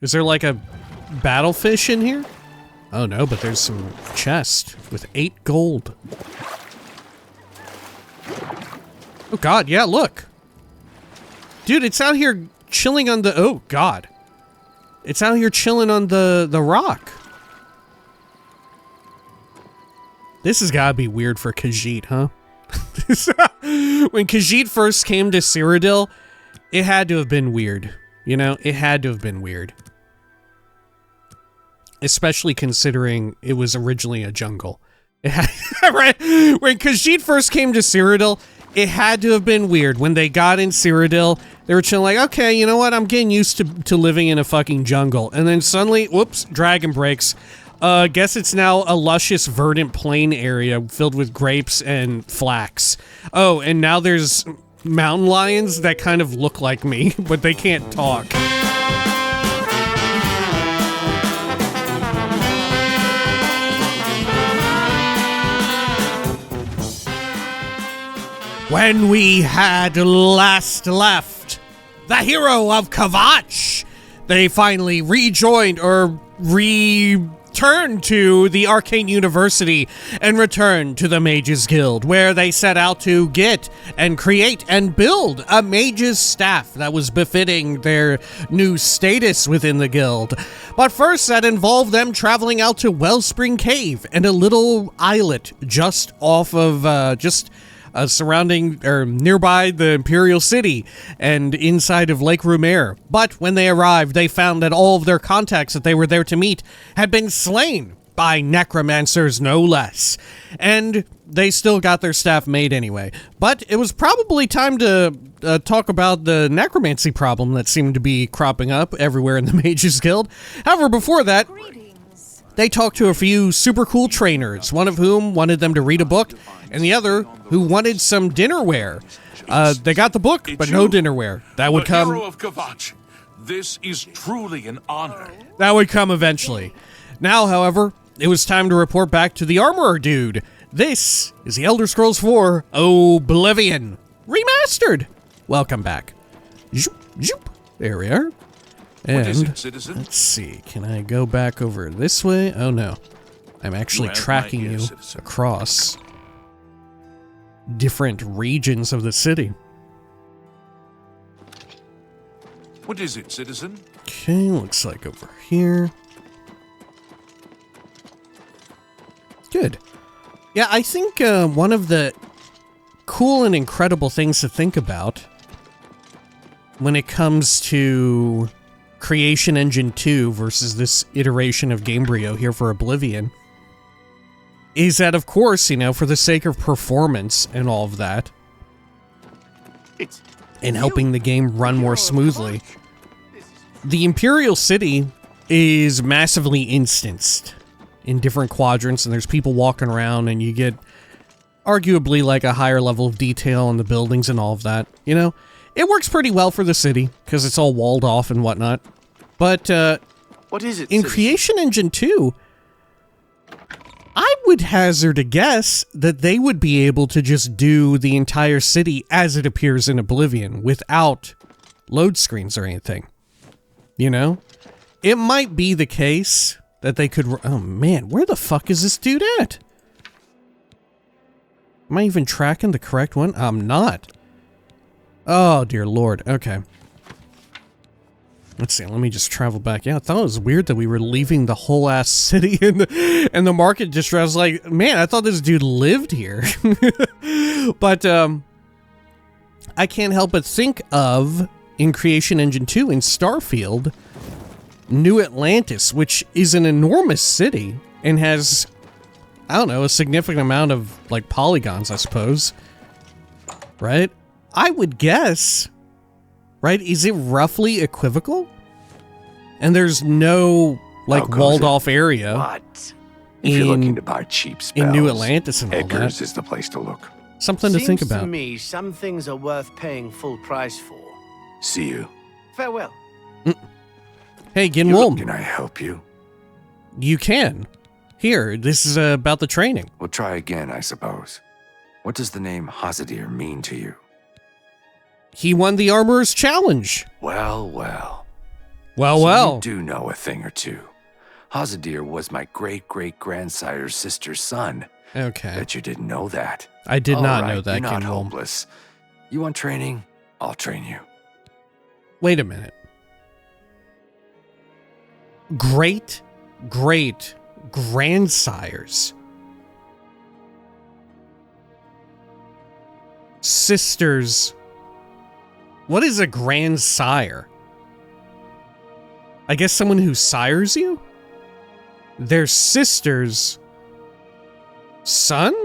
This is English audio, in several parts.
Is there like a battlefish in here? Oh no, but there's some chest with 8 gold. Oh god, yeah, look. Dude, it's out here chilling on the... Oh god. It's out here chilling on the rock. This has gotta be weird for Khajiit, huh? When Khajiit first came to Cyrodiil, it had to have been weird. You know, it had to have been weird. Especially considering it was originally a jungle. It had, right? When Khajiit first came to Cyrodiil, it had to have been weird. When they got in Cyrodiil, they were chilling like, okay, you know what? I'm getting used to living in a fucking jungle. And then suddenly, whoops, dragon breaks. Guess it's now a luscious verdant plain area filled with grapes and flax. Oh, and now there's mountain lions that kind of look like me, but they can't talk. When we had last left the hero of Kvatch, they finally rejoined or returned to the Arcane University and returned to the Mages Guild, where they set out to get and create and build a mage's staff that was befitting their new status within the guild. But first, that involved them traveling out to Wellspring Cave and a little islet just off of, surrounding or nearby the Imperial City and inside of Lake Rumaire. But when they arrived, they found that all of their contacts that they were there to meet had been slain by necromancers, no less. And they still got their staff made anyway. But it was probably time to talk about the necromancy problem that seemed to be cropping up everywhere in the Mages Guild. However, before that, they talked to a few super cool trainers, one of whom wanted them to read a book, and the other who wanted some dinnerware. They got the book, but no dinnerware. That would come... Hero of Kvatch. This is truly an honor. That would come eventually. Now, however, it was time to report back to the armorer dude. This is the Elder Scrolls 4 Oblivion Remastered. Welcome back. Zoop, zoop. There we are. And what is it, citizen? Let's see, can I go back over this way? Oh no, I'm actually tracking you across different regions of the city. What is it, citizen? Okay, looks like over here. Good. Yeah, I think one of the cool and incredible things to think about when it comes to Creation Engine 2 versus this iteration of Gamebryo here for Oblivion is that, of course, you know, for the sake of performance and all of that, and helping the game run more smoothly, the Imperial City is massively instanced in different quadrants, and there's people walking around, and you get arguably like a higher level of detail on the buildings and all of that, you know? It works pretty well for the city, because it's all walled off and whatnot. But, what is it, in citizen? Creation Engine 2, I would hazard a guess that they would be able to just do the entire city as it appears in Oblivion, without load screens or anything. You know? It might be the case that they could... Oh man, where the fuck is this dude at? Am I even tracking the correct one? I'm not. Oh, dear lord. Okay. Let's see, let me just travel back. Yeah, I thought it was weird that we were leaving the whole ass city and the market district. I was like, man, I thought this dude lived here. But, I can't help but think of, in Creation Engine 2, in Starfield, New Atlantis, which is an enormous city and has, I don't know, a significant amount of, like, polygons, I suppose. Right? I would guess, right? Is it roughly equivocal? And there's no, like, walled-off area. What? If you're looking to buy cheap spells, in New Atlantis and all Edgar's that. is the place to look. Something to think about. Seems to me some things are worth paying full price for. See you. Farewell. Hey, Ginwolm. Can I help you? You can. Here, this is about the training. We'll try again, I suppose. What does the name Hassildor mean to you? He won the Armorer's Challenge. Well, well. Well, So well. you do know a thing or two. Hassildor was my great-great-grandsire's sister's son. Okay. Bet you didn't know that. I did not All know right, that, you're not Kinwolm. hopeless. You want training? I'll train you. Wait a minute. Great, great grandsires. Sisters. What is a grandsire? I guess someone who sires you? Their sister's son?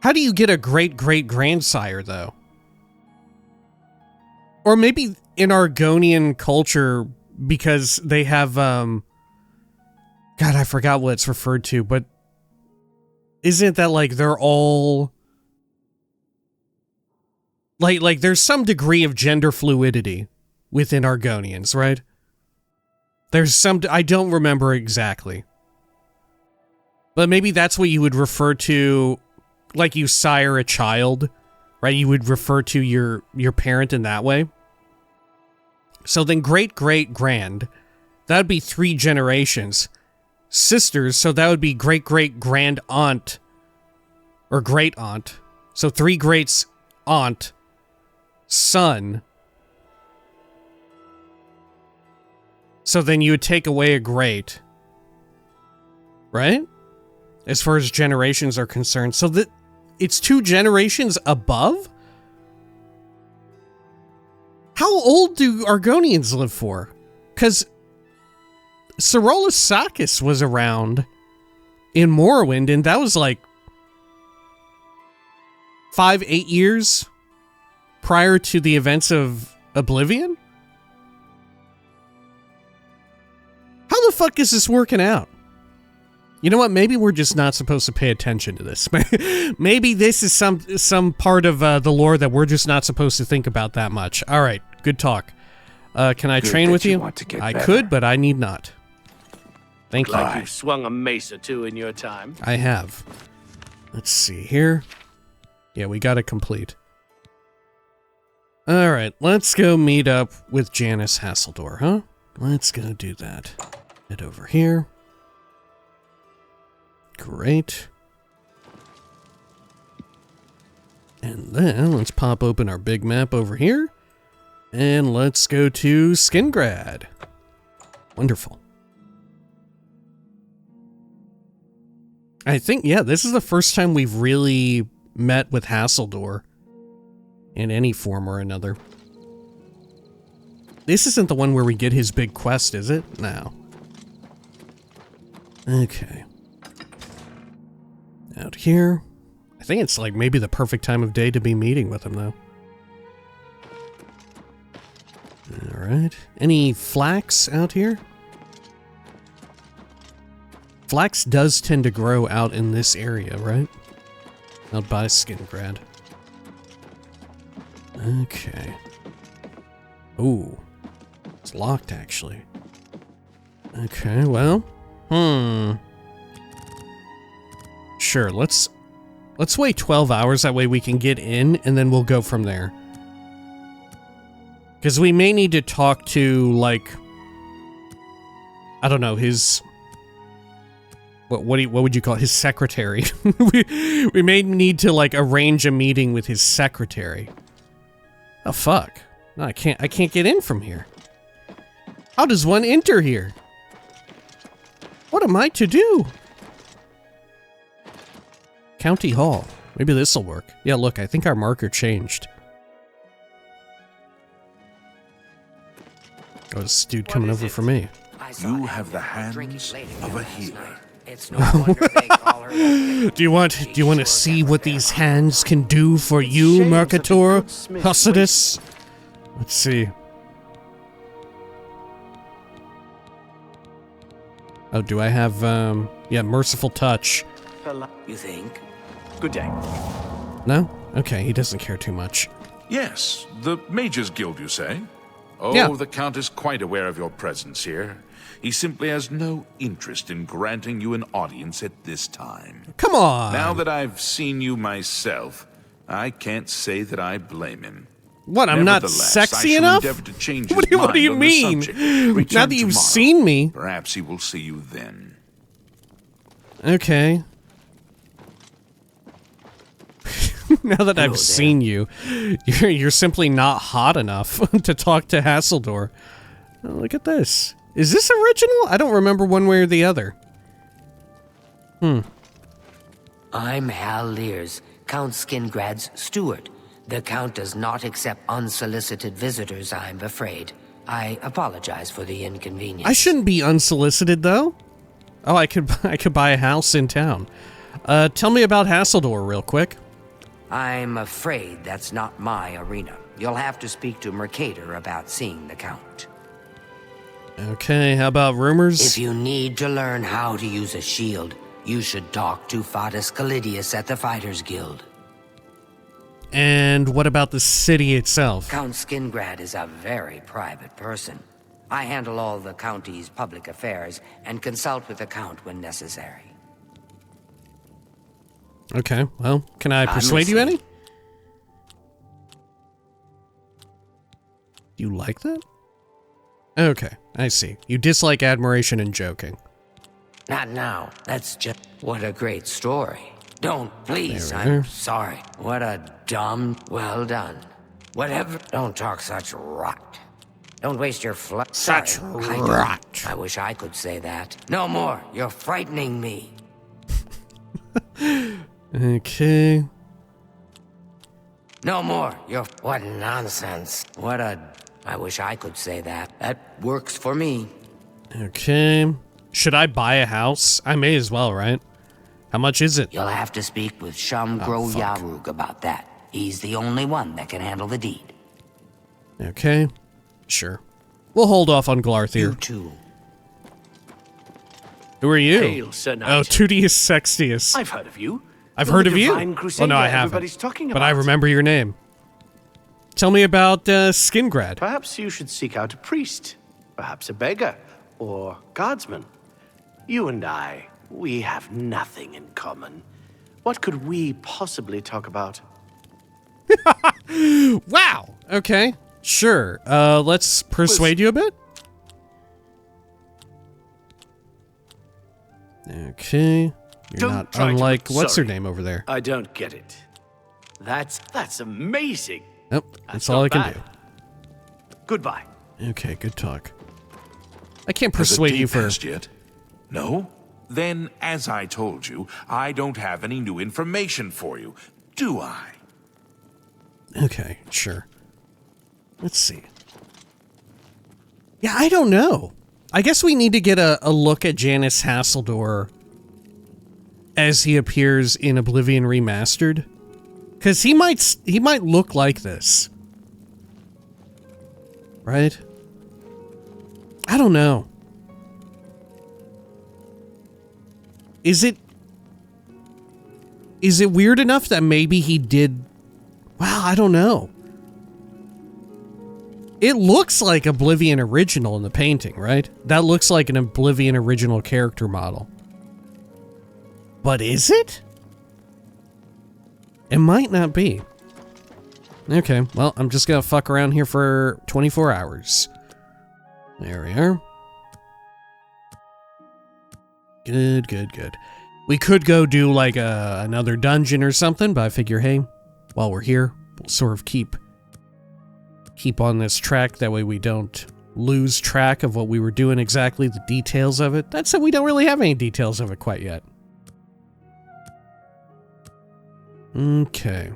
How do you get a great-great-grandsire, though? Or maybe in Argonian culture, because they have, God, I forgot what it's referred to, but isn't that, like, they're all... Like, there's some degree of gender fluidity within Argonians, right? There's some... I don't remember exactly. But maybe that's what you would refer to... Like you sire a child, right? You would refer to your parent in that way. So then great-great-grand, that would be 3 generations. Sisters, so that would be great-great-grand-aunt, or great-aunt. So 3 greats, aunt, son. So then you would take away a great, right? As far as generations are concerned. So that it's 2 generations above? How old do Argonians live for? Because Cyrodiil was around in Morrowind, and that was like 5-8 years prior to the events of Oblivion? How the fuck is this working out? You know what? Maybe we're just not supposed to pay attention to this. Maybe this is some part of the lore that we're just not supposed to think about that much. All right, good talk. Can I train with you? I could, but I need not. Thank you. Like you've swung a mace or 2 in your time. I have. Let's see here. Yeah, we got it complete. All right, let's go meet up with Janice Hassildor, huh? Let's go do that. Head over here. Great. And then let's pop open our big map over here. And let's go to Skingrad. Wonderful. I think, yeah, this is the first time we've really met with Hassildor in any form or another. This isn't the one where we get his big quest, is it? No. Okay. Out here. I think it's like maybe the perfect time of day to be meeting with him, though. Alright. Any flax out here? Flax does tend to grow out in this area, right? Out by Skingrad. Okay. Ooh. It's locked, actually. Okay, well. Sure, let's wait 12 hours, that way we can get in, and then we'll go from there. Because we may need to talk to, like... I don't know, his... What would you call it? His secretary. we may need to, like, arrange a meeting with his secretary. Oh, fuck. No, I can't get in from here. How does one enter here? What am I to do? County Hall. Maybe this'll work. Yeah, look, I think our marker changed. Oh, this dude coming over for me. You have the hands of a healer. It's no wonder they call her. Do you want to see what these hands can do for you, Mercator? Hassildor? Let's see. Oh, do I have yeah, merciful touch. You think? Good day. No? Okay, he doesn't care too much. Yes, the Mages Guild, you say? Oh, Yeah. The Count is quite aware of your presence here. He simply has no interest in granting you an audience at this time. Come on. Now that I've seen you myself, I can't say that I blame him. What, I'm not Nevertheless, sexy I shall enough? endeavor to change What his do you mind on the mean? subject. Now Return that you've tomorrow. seen me. Perhaps he will see you then. Okay. Now that I've seen you, you're simply not hot enough to talk to Hassildor. Oh, look at this. Is this original? I don't remember one way or the other. I'm Hal Lears, Count Skingrad's steward. The Count does not accept unsolicited visitors, I'm afraid. I apologize for the inconvenience. I shouldn't be unsolicited, though. Oh, I could buy a house in town. Tell me about Hassildor real quick. I'm afraid that's not my arena. You'll have to speak to Mercator about seeing the Count. Okay, how about rumors? If you need to learn how to use a shield, you should talk to Fadus Calidius at the Fighters Guild. And what about the city itself? Count Skingrad is a very private person. I handle all the county's public affairs and consult with the Count when necessary. Okay, well, can I persuade you any? You like that? Okay, I see. You dislike admiration and joking. Not now. That's just... What a great story. Don't, please. There we I'm are. sorry. What a dumb... Well done. Whatever... Don't talk such rot. Don't waste your Such Sorry, rot. I wish I could say that. No more. You're frightening me. Okay. No more. You're... What nonsense. What a... I wish I could say that. That works for me. Okay. Should I buy a house? I may as well, right? How much is it? You'll have to speak with Shamgro fuck. Yarug about that. He's the only one that can handle the deed. Okay. Sure. We'll hold off on Glarthir. You too. Who are you? Hail, Sir Knight. Oh, Tudius Sextius. I've heard of you. I've You're heard the of you. divine Oh, crusader no, I haven't. everybody's talking But I about. remember your name. Tell me about Skingrad. Perhaps you should seek out a priest, perhaps a beggar, or guardsman. You and I, we have nothing in common. What could we possibly talk about? Wow. Okay. Sure. Let's persuade you a bit. Okay. You're Don't not try to- unlike what's her sorry. name over there. I don't get it. That's amazing. Nope. That's not all I can bad. Goodbye. do. Okay. Good talk. I can't Has the persuade day you for. passed yet? No? Then, as I told you, I don't have any new information for you, do I? Okay. Sure. Let's see. Yeah, I don't know. I guess we need to get a look at Janice Hassildor as he appears in Oblivion Remastered, because he might look like this, right? I don't know. Is it weird enough that maybe he did? Well, I don't know. It looks like Oblivion Original in the painting, right? That looks like an Oblivion Original character model. But is it? It might not be. Okay, well, I'm just gonna fuck around here for 24 hours. There we are. Good, good, good. We could go do like another dungeon or something, but I figure, hey, while we're here, we'll sort of keep on this track. That way we don't lose track of what we were doing exactly, the details of it. That said, we don't really have any details of it quite yet. Okay.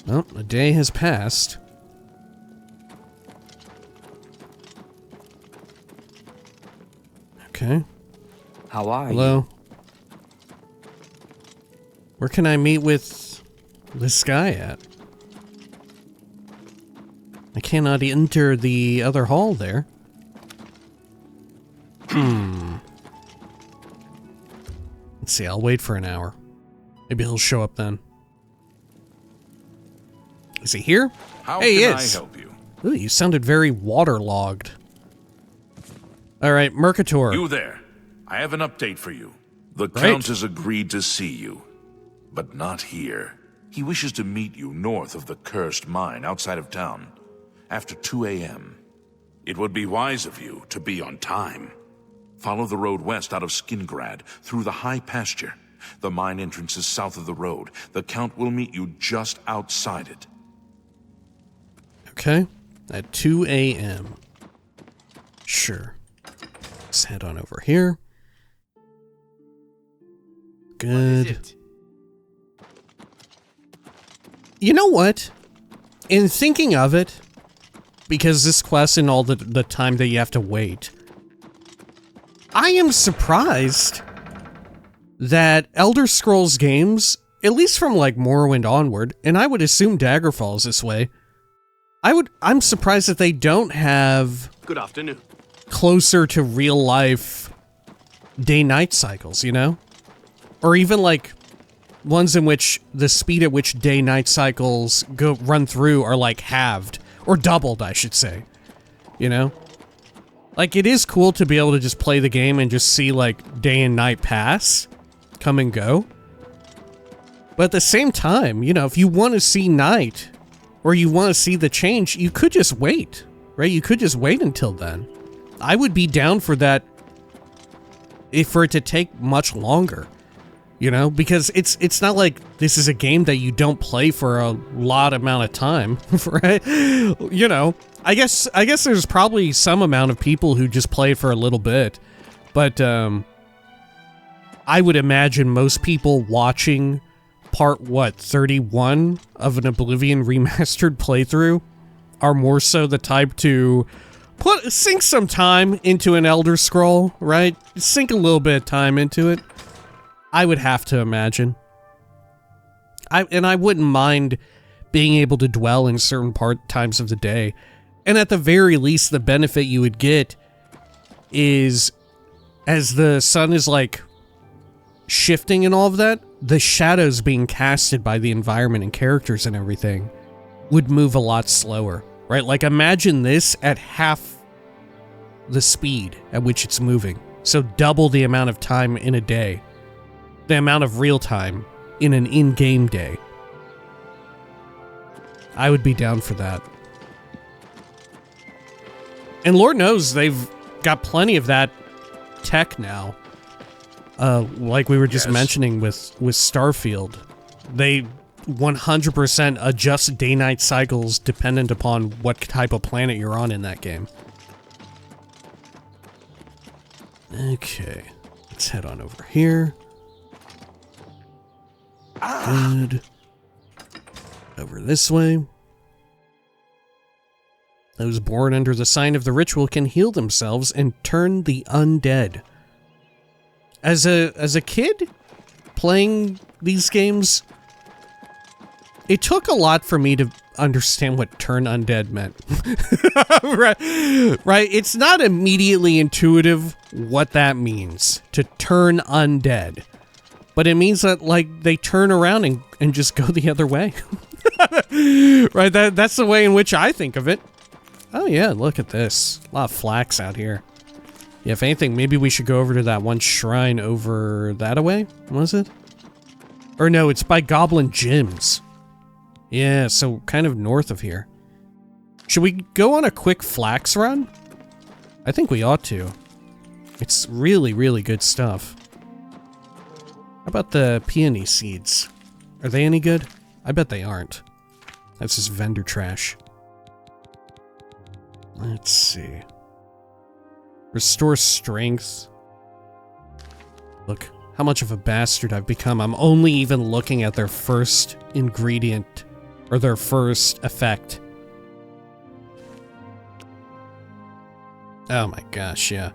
Well, a day has passed. Okay. How are you? Hello. Where can I meet with this guy at? I cannot enter the other hall there. Let's see, I'll wait for an hour. Maybe he'll show up then. Is he here? How Hey, he can is. I help you? Ooh, you sounded very waterlogged. Alright, Mercator. You there. I have an update for you. The Count has agreed to see you, but not here. He wishes to meet you north of the cursed mine outside of town, after 2 a.m. It would be wise of you to be on time. Follow the road west out of Skingrad, through the high pasture. The mine entrance is south of the road. The Count will meet you just outside it. Okay. At 2 a.m. Sure. Let's head on over here. Good. You know what? In thinking of it, because this quest and all the time that you have to wait, I am surprised that Elder Scrolls games, at least from like Morrowind onward, and I would assume Daggerfall is this way, I'm surprised that they don't have Good afternoon. closer to real life day-night cycles, you know? Or even like ones in which the speed at which day-night cycles run through are like halved, or doubled, I should say. You know? Like, it is cool to be able to just play the game and just see like day and night pass, come and go. But at the same time, you know, if you want to see night, or you want to see the change, you could just wait, right? You could just wait until then. I would be down for that, for it to take much longer, you know? Because it's not like this is a game that you don't play for a lot amount of time, right? You know, I guess there's probably some amount of people who just play for a little bit, but I would imagine most people watching part, 31 of an Oblivion Remastered playthrough are more so the type to sink some time into an Elder Scroll, right? Sink a little bit of time into it. I would have to imagine. I wouldn't mind being able to dwell in certain times of the day. And at the very least, the benefit you would get is, as the sun is like shifting and all of that, the shadows being casted by the environment and characters and everything would move a lot slower, right? Like, imagine this at half the speed at which it's moving. So double the amount of time in a day. The amount of real time in an in-game day. I would be down for that. And Lord knows they've got plenty of that tech now. Like we were just mentioning with Starfield. They 100% adjust day-night cycles dependent upon what type of planet you're on in that game. Okay, let's head on over here. Good. Over this way. Those born under the sign of the ritual can heal themselves and turn the undead. As a kid playing these games, it took a lot for me to understand what turn undead meant. Right? It's not immediately intuitive what that means, to turn undead. But it means that, like, they turn around and just go the other way. Right? That's the way in which I think of it. Oh yeah, look at this. A lot of flax out here. Yeah, if anything, maybe we should go over to that one shrine over that away? Was it? Or no, it's by Goblin Gyms. Yeah, so kind of north of here. Should we go on a quick flax run? I think we ought to. It's really, really good stuff. How about the peony seeds? Are they any good? I bet they aren't. That's just vendor trash. Let's see. Restore strength. Look, how much of a bastard I've become. I'm only even looking at their first ingredient, or their first effect. Oh my gosh, yeah.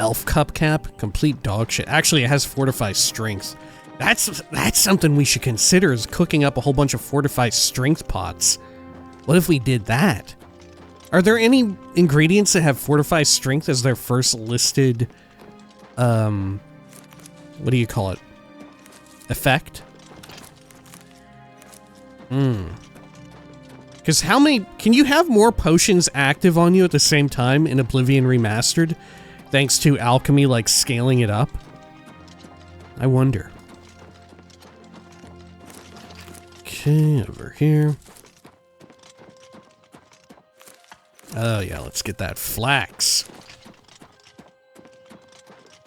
Elf Cup Cap, complete dog shit. Actually, it has fortified strength. That's something we should consider, is cooking up a whole bunch of fortified strength pots. What if we did that? Are there any ingredients that have fortified strength as their first listed, what do you call it? Effect? Because how many, can you have more potions active on you at the same time in Oblivion Remastered? Thanks to alchemy, like, scaling it up? I wonder. Okay, over here. Oh yeah, let's get that flax.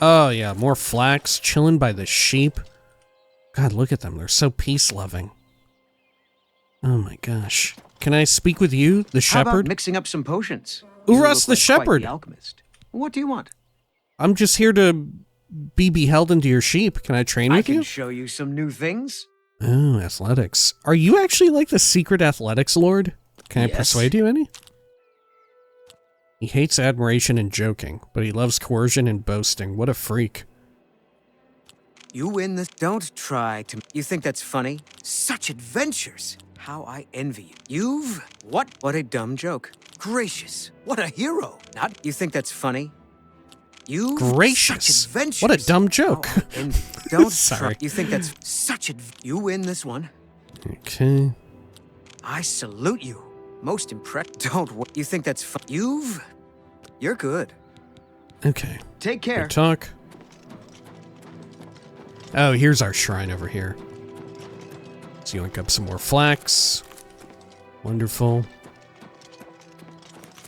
Oh yeah, more flax chilling by the sheep. God, look at them. They're so peace-loving. Oh my gosh. Can I speak with you, the How about shepherd? mixing up some potions? Uras the Quite shepherd. the alchemist. What do you want? I'm just here to be beholden to your sheep. Can I train I with can you? show you some new things. Oh, athletics. Are you actually like the secret athletics lord? Can I Yes. persuade you any? He hates admiration and joking, but he loves coercion and boasting. What a freak. You win this. Don't try to. You think that's funny? Such adventures. How I envy you. You've. What? What a dumb joke. Gracious. What a hero. Not. You think that's funny? You. Gracious. Such adventures. What a dumb joke. How I envy you. Don't Sorry. try. You think that's such a. You win this one. Okay. I salute you. Most impressed. Don't. You think that's fun? You're good. Okay. Take care. Good talk. Oh, here's our shrine over here. So you yoink up some more flax. Wonderful.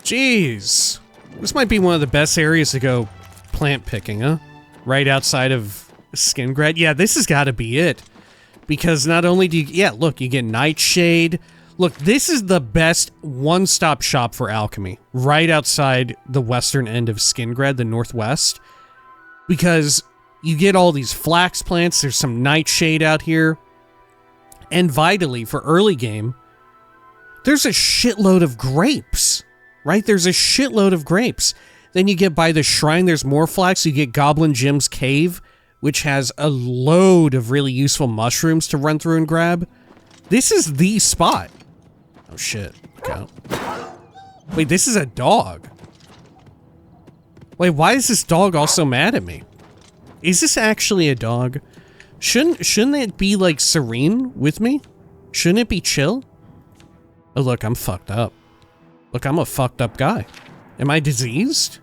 Jeez. This might be one of the best areas to go plant picking, huh? Right outside of Skingrad. Yeah, this has got to be it. Because not only do you... Yeah, look, you get Nightshade. Look, this is the best one-stop shop for alchemy. Right outside the western end of Skingrad, the northwest. Because you get all these flax plants. There's some Nightshade out here. And vitally, for early game, there's a shitload of grapes. Right? There's a shitload of grapes. Then you get by the shrine, there's more flax. You get Goblin Jim's Cave, which has a load of really useful mushrooms to run through and grab. This is the spot. Oh shit. Okay. Wait, this is a dog. Wait, why is this dog also mad at me? Is this actually a dog? Shouldn't it be like serene with me? Shouldn't it be chill? Oh look, I'm fucked up. Look, I'm a fucked up guy. Am I diseased?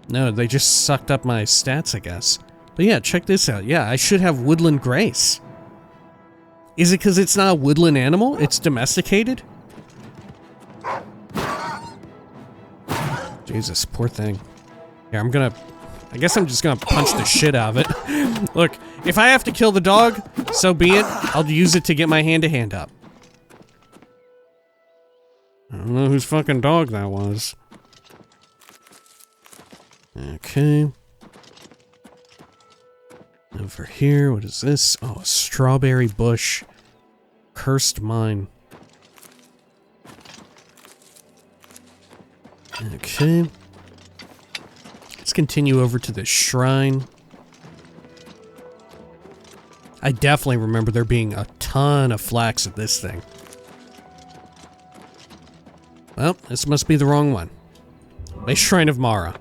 No, they just sucked up my stats, I guess. But yeah, check this out. Yeah, I should have woodland grace. Is it because it's not a woodland animal? It's domesticated? Jesus, poor thing. Yeah, I guess I'm just gonna punch the shit out of it. Look, if I have to kill the dog, so be it. I'll use it to get my hand-to-hand up. I don't know whose fucking dog that was. Okay. Over here, what is this? Oh, a strawberry bush. Cursed mine. Okay. Let's continue over to the shrine. I definitely remember there being a ton of flax at this thing. Well, this must be the wrong one. A Shrine of Mara.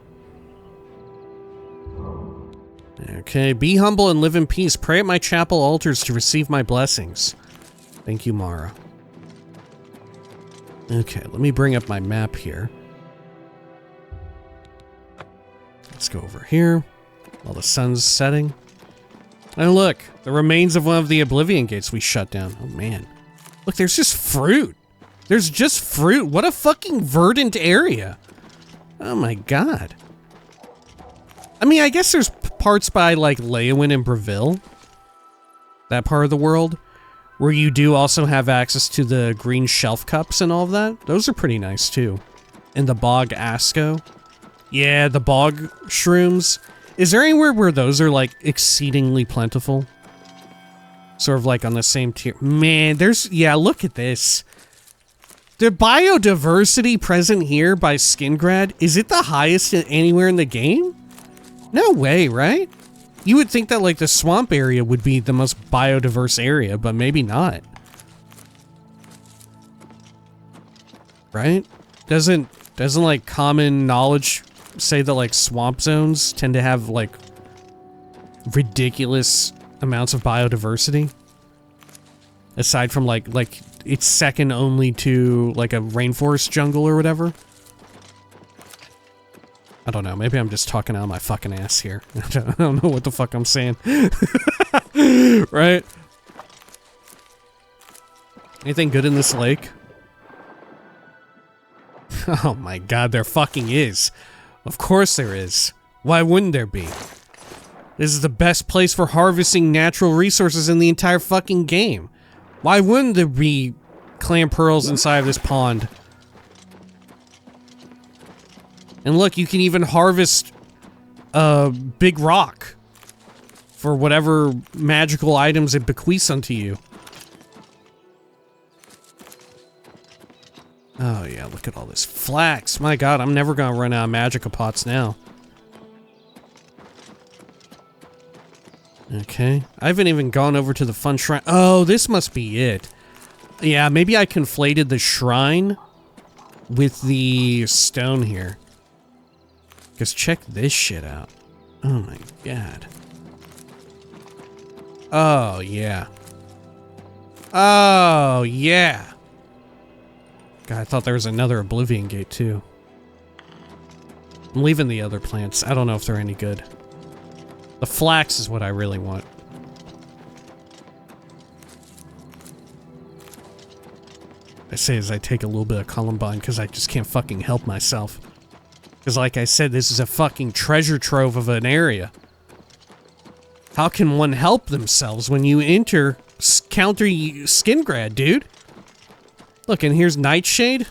Okay, be humble and live in peace. Pray at my chapel altars to receive my blessings. Thank you, Mara. Okay, let me bring up my map here. Let's go over here while the sun's setting. And look, the remains of one of the Oblivion gates we shut down. Oh man. Look, there's just fruit. There's just fruit. What a fucking verdant area. Oh my god. I mean, I guess there's parts by like Leowin and Breville, that part of the world, where you do also have access to the green shelf cups and all of that. Those are pretty nice too. And the bog asco. Yeah, the bog shrooms. Is there anywhere where those are like exceedingly plentiful? Sort of like on the same tier. Man, yeah, look at this. The biodiversity present here by Skingrad, is it the highest anywhere in the game? No way, right? You would think that like the swamp area would be the most biodiverse area, but maybe not. Right? Doesn't like common knowledge say that like swamp zones tend to have like ridiculous amounts of biodiversity? Aside from like it's second only to like a rainforest jungle or whatever. I don't know. Maybe I'm just talking out of my fucking ass here. I don't know what the fuck I'm saying. Right? Anything good in this lake? Oh my god, there fucking is. Of course there is. Why wouldn't there be? This is the best place for harvesting natural resources in the entire fucking game. Why wouldn't there be clam pearls inside of this pond? And look, you can even harvest a big rock for whatever magical items it bequeaths unto you. Oh yeah, look at all this flax. My god, I'm never gonna run out of magica pots now. Okay, I haven't even gone over to the fun shrine. Oh, this must be it. Yeah, maybe I conflated the shrine with the stone here. Because check this shit out. Oh my god. Oh, yeah. Oh, yeah. God, I thought there was another Oblivion gate, too. I'm leaving the other plants. I don't know if they're any good. The flax is what I really want. I say as I take a little bit of columbine because I just can't fucking help myself. Because like I said, this is a fucking treasure trove of an area. How can one help themselves when you enter counter Skingrad, dude? Look, and here's Nightshade.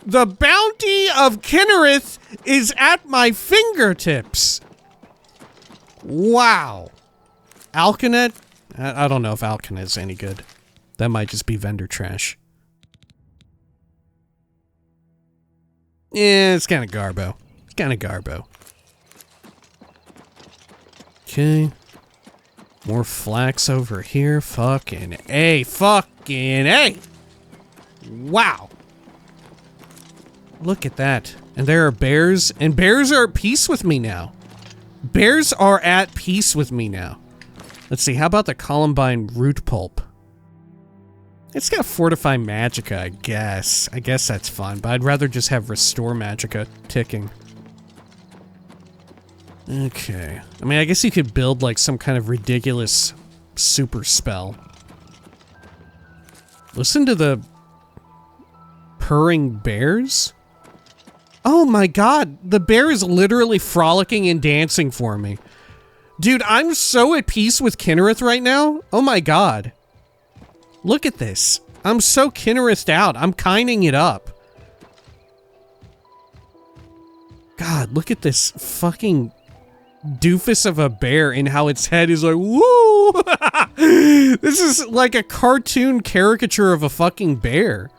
The bounty of Kinnereth is at my fingertips. Wow. Alkanet? I don't know if Alkanet's any good. That might just be vendor trash. Yeah, it's kind of garbo. It's kind of garbo. Okay. More flax over here. Fucking A. Fucking A. Wow. Look at that. And there are bears. And bears are at peace with me now. Bears are at peace with me now. Let's see. How about the Columbine root pulp? It's got Fortify Magicka, I guess. I guess that's fun, but I'd rather just have Restore Magicka ticking. Okay. I mean, I guess you could build, like, some kind of ridiculous super spell. Listen to the purring bears? Oh my god, the bear is literally frolicking and dancing for me. Dude, I'm so at peace with Kinnereth right now. Oh my god. Look at this. I'm so Kinnerethed out. I'm kinding it up. God, look at this fucking doofus of a bear and how its head is like, woo! This is like a cartoon caricature of a fucking bear.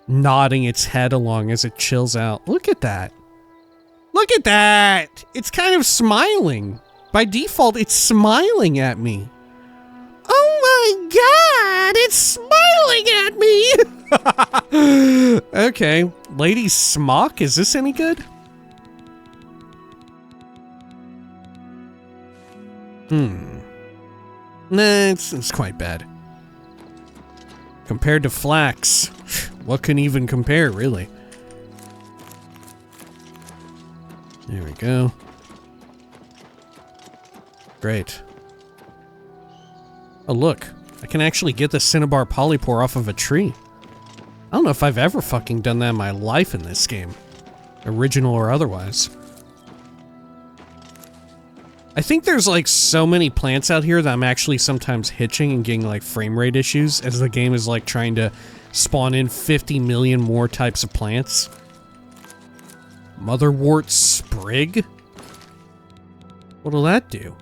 Nodding its head along as it chills out. Look at that. Look at that! It's kind of smiling. By default, it's smiling at me. Oh my god, it's smiling at me! Okay, Lady Smock, is this any good? Nah, it's quite bad. Compared to Flax, what can even compare, really? There we go. Great. Oh, look. I can actually get the Cinnabar Polypore off of a tree. I don't know if I've ever fucking done that in my life in this game. Original or otherwise. I think there's like so many plants out here that I'm actually sometimes hitching and getting like frame rate issues as the game is like trying to spawn in 50 million more types of plants. Motherwort Sprig? What'll that do?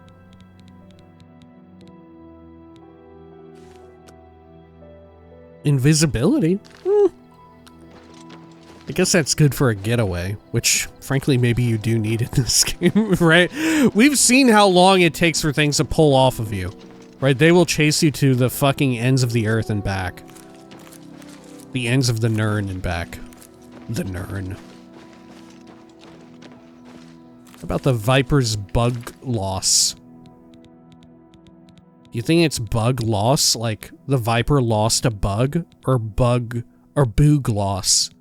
Invisibility? I guess that's good for a getaway, which, frankly, maybe you do need in this game, right? We've seen how long it takes for things to pull off of you, right? They will chase you to the fucking ends of the earth and back. The ends of the Nirn and back. The Nirn. How about the Viper's bug loss? You think it's bug loss, like the Viper lost a bug, or bug, or boog loss?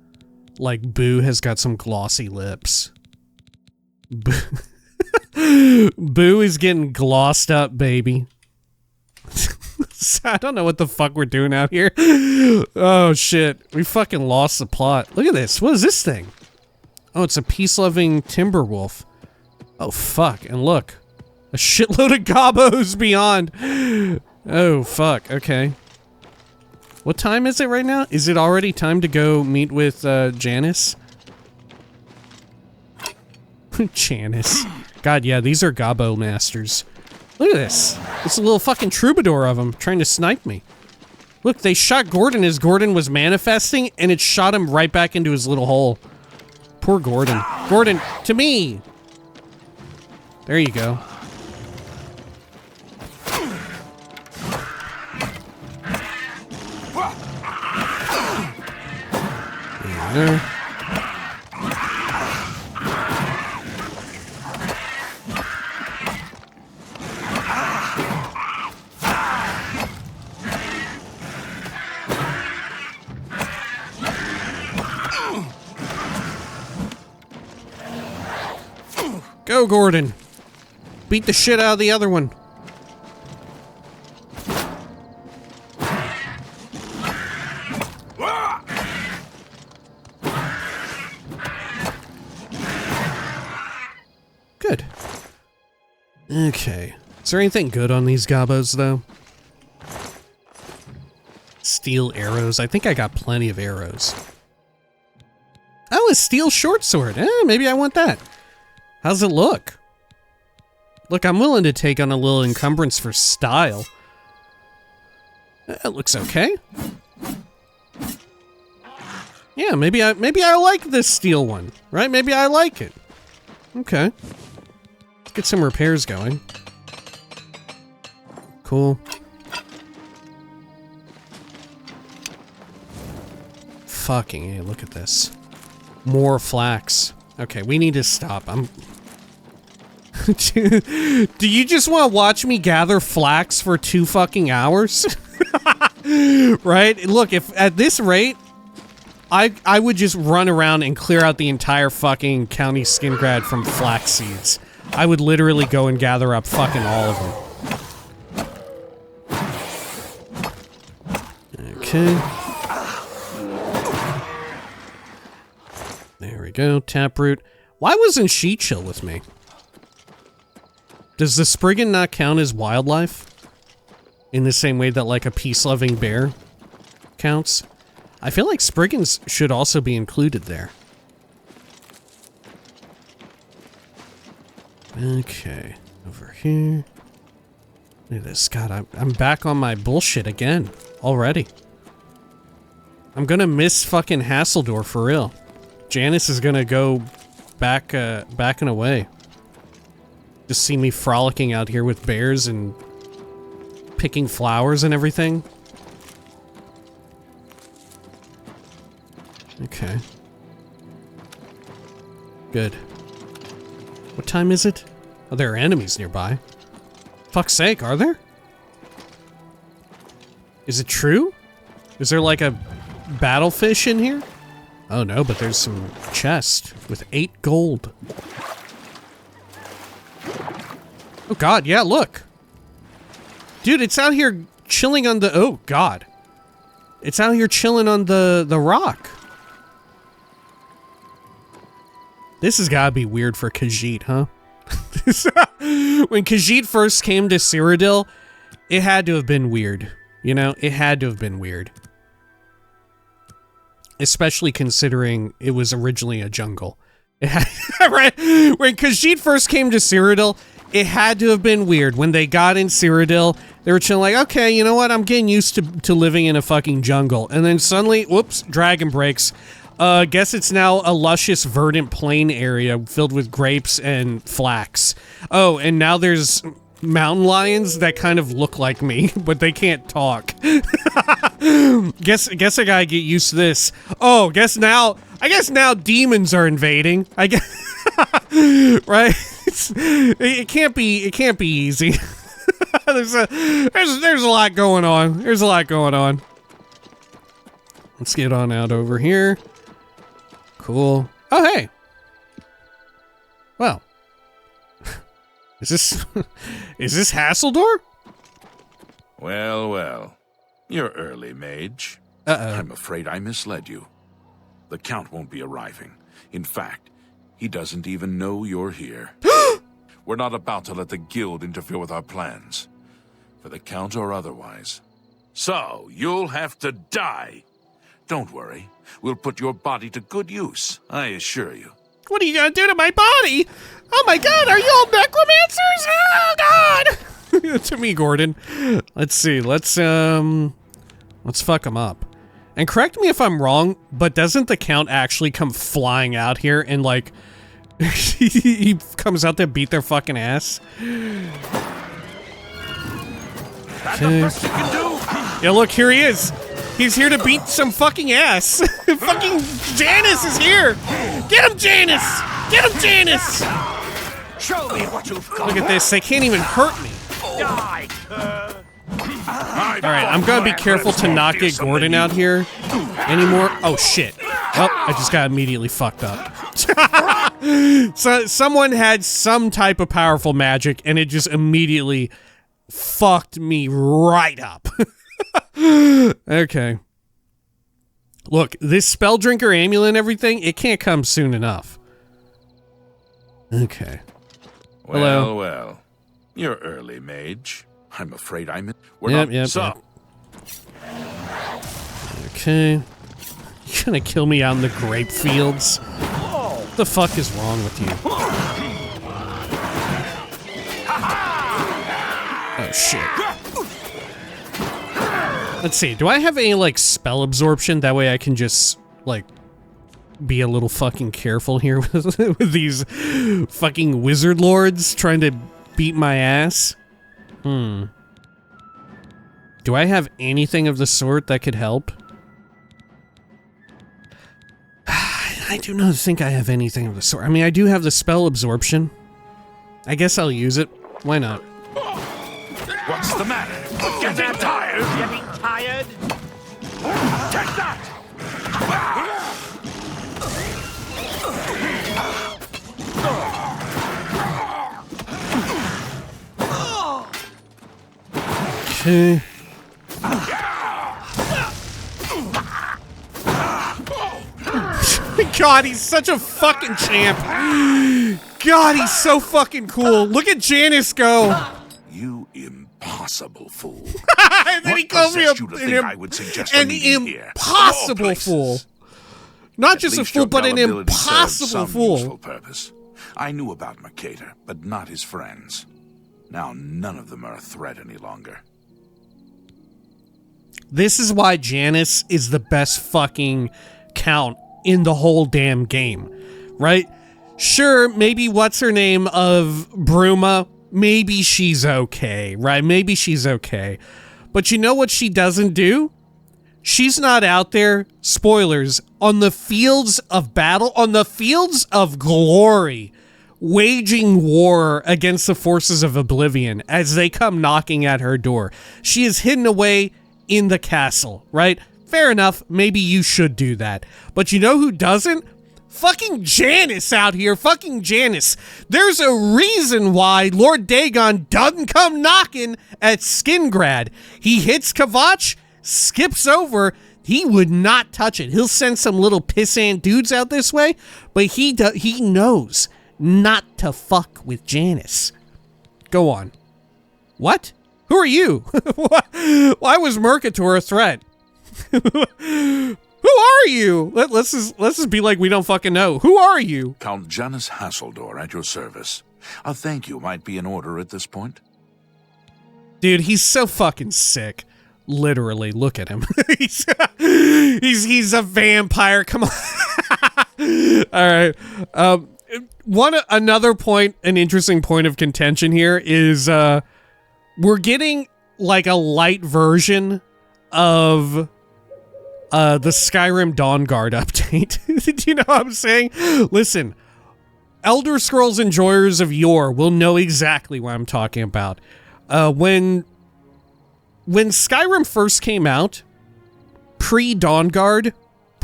Like, Boo has got some glossy lips. Boo is getting glossed up, baby. I don't know what the fuck we're doing out here. Oh, shit. We fucking lost the plot. Look at this. What is this thing? Oh, it's a peace-loving timber wolf. Oh, fuck. And look. A shitload of gobos beyond. Oh, fuck. Okay. What time is it right now? Is it already time to go meet with, Janice? Janice. God, yeah, these are gobbo masters. Look at this. It's a little fucking troubadour of them trying to snipe me. Look, they shot Gordon as Gordon was manifesting, and it shot him right back into his little hole. Poor Gordon. Gordon, to me! There you go. There. Go, Gordon. Beat the shit out of the other one. Good. Okay. Is there anything good on these gobos, though? Steel arrows. I think I got plenty of arrows. Oh, a steel short sword. Maybe I want that. How's it look? Look, I'm willing to take on a little encumbrance for style. It looks okay. Yeah, maybe I like this steel one, right? Maybe I like it. Okay. Let's get some repairs going. Cool. Fucking hey, look at this. More flax. Okay, we need to stop. Do you just want to watch me gather flax for 2 fucking hours? Right? Look, if at this rate, I would just run around and clear out the entire fucking county Skingrad from flax seeds. I would literally go and gather up fucking all of them. Okay. There we go, Taproot. Why wasn't she chill with me? Does the Spriggan not count as wildlife? In the same way that, like, a peace-loving bear counts? I feel like Spriggans should also be included there. Okay, over here. Look at this. God, I'm back on my bullshit again, already. I'm gonna miss fucking Hassildor for real. Janice is gonna go back and away. Just see me frolicking out here with bears and picking flowers and everything. Okay. Good. What time is it? Oh, there are enemies nearby. Fuck's sake, are there? Is it true? Is there like a battlefish in here? Oh no, but there's some chest with 8 gold. Oh god, yeah, look. Dude, it's out here chilling on the... Oh god. It's out here chilling on the rock. This has gotta be weird for Khajiit, huh? When Khajiit first came to Cyrodiil, it had to have been weird. You know, it had to have been weird. Especially considering it was originally a jungle. It had, right? When Khajiit first came to Cyrodiil, it had to have been weird. When they got in Cyrodiil, they were chilling like, okay, you know what? I'm getting used to living in a fucking jungle. And then suddenly, whoops, dragon breaks. Guess it's now a luscious verdant plain area filled with grapes and flax. Oh, and now there's mountain lions that kind of look like me, but they can't talk. Guess I gotta get used to this. Oh, I guess now demons are invading. I guess, right? It can't be easy. There's a lot going on. There's a lot going on. Let's get on out over here. Cool. Oh, hey. Well. Is this Hassildor? Well, well. You're early, mage. Uh-oh. I'm afraid I misled you. The Count won't be arriving. In fact, he doesn't even know you're here. We're not about to let the Guild interfere with our plans, for the Count or otherwise. So, you'll have to die. Don't worry. We'll put your body to good use, I assure you. What are you gonna do to my body? Oh my god, are you all necromancers? Oh god! To me, Gordon. Let's see, let's fuck him up. And correct me if I'm wrong, but doesn't the Count actually come flying out here and like, he comes out to beat their fucking ass? That's the best you can do! Yeah, look, here he is. He's here to beat some fucking ass. Fucking Janice is here. Get him, Janice! Get him, Janice! Show me what you've got. Look at this, they can't even hurt me. Die. Alright, I'm gonna be careful to not get Gordon out here anymore. Oh shit. Well, I just got immediately fucked up. So someone had some type of powerful magic and it just immediately fucked me right up. Okay. Look, this spell drinker amulet and everything, it can't come soon enough. Okay. Well, Hello. well. You're early, mage. I'm afraid I'm in. Yep. Okay. You gonna kill me out in the grape fields? What the fuck is wrong with you? Oh shit. Let's see, do I have any like spell absorption? That way I can just like be a little fucking careful here with these fucking wizard lords trying to beat my ass. Do I have anything of the sort that could help? I do not think I have anything of the sort. I mean, I do have the spell absorption. I guess I'll use it. Why not? What's the matter? Getting tired? Getting tired? Take that! Okay. God, he's such a fucking champ. God, he's so fucking cool. Look at Janice go. You impossible fool. And then he calls me you to think I would suggest a an meeting here? impossible Of all fool. places. Not At just a least fool, your but an gullibility served impossible some fool. useful purpose. I knew about Mercator, but not his friends. Now none of them are a threat any longer. This is why Janice is the best fucking Count in the whole damn game, right? Sure, maybe what's her name of Bruma, maybe she's okay, right? Maybe she's okay. But you know what she doesn't do? She's not out there, spoilers, on the fields of battle, on the fields of glory, waging war against the forces of Oblivion as they come knocking at her door. She is hidden away in the castle, right? Fair enough, maybe you should do that. But you know who doesn't? Fucking Janice out here, fucking Janice. There's a reason why Lord Dagon doesn't come knocking at Skingrad. He hits Kvatch, skips over, he would not touch it. He'll send some little pissant dudes out this way, but he knows not to fuck with Janice. Go on. What? Who are you? Why was Mercator a threat? Who are you? Let's just be like we don't fucking know. Who are you? Count Janus Hassildor at your service. A thank you might be in order at this point. Dude, he's so fucking sick. Literally, look at him. he's a vampire. Come on. All right. Another point, an interesting point of contention here is we're getting like a light version of the Skyrim Dawnguard update. Do you know what I'm saying? Listen, Elder Scrolls enjoyers of yore will know exactly what I'm talking about. When Skyrim first came out, pre-Dawnguard,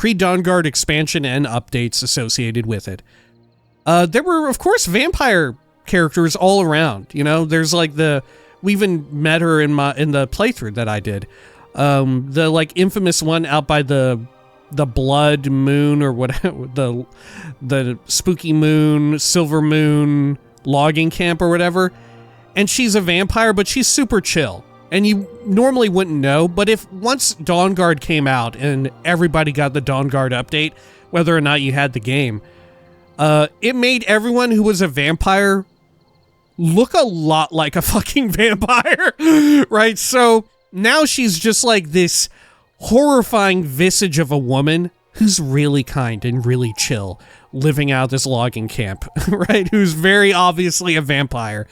pre-Dawnguard expansion and updates associated with it. There were, of course, vampire characters all around. You know, there's like we even met her in the playthrough that I did. The like infamous one out by the blood moon or whatever, the spooky moon, silver moon logging camp or whatever. And she's a vampire, but she's super chill. And you normally wouldn't know, but if once Dawnguard came out and everybody got the Dawnguard update, whether or not you had the game, it made everyone who was a vampire look a lot like a fucking vampire, right? So now she's just like this horrifying visage of a woman who's really kind and really chill, living out this logging camp, right? Who's very obviously a vampire.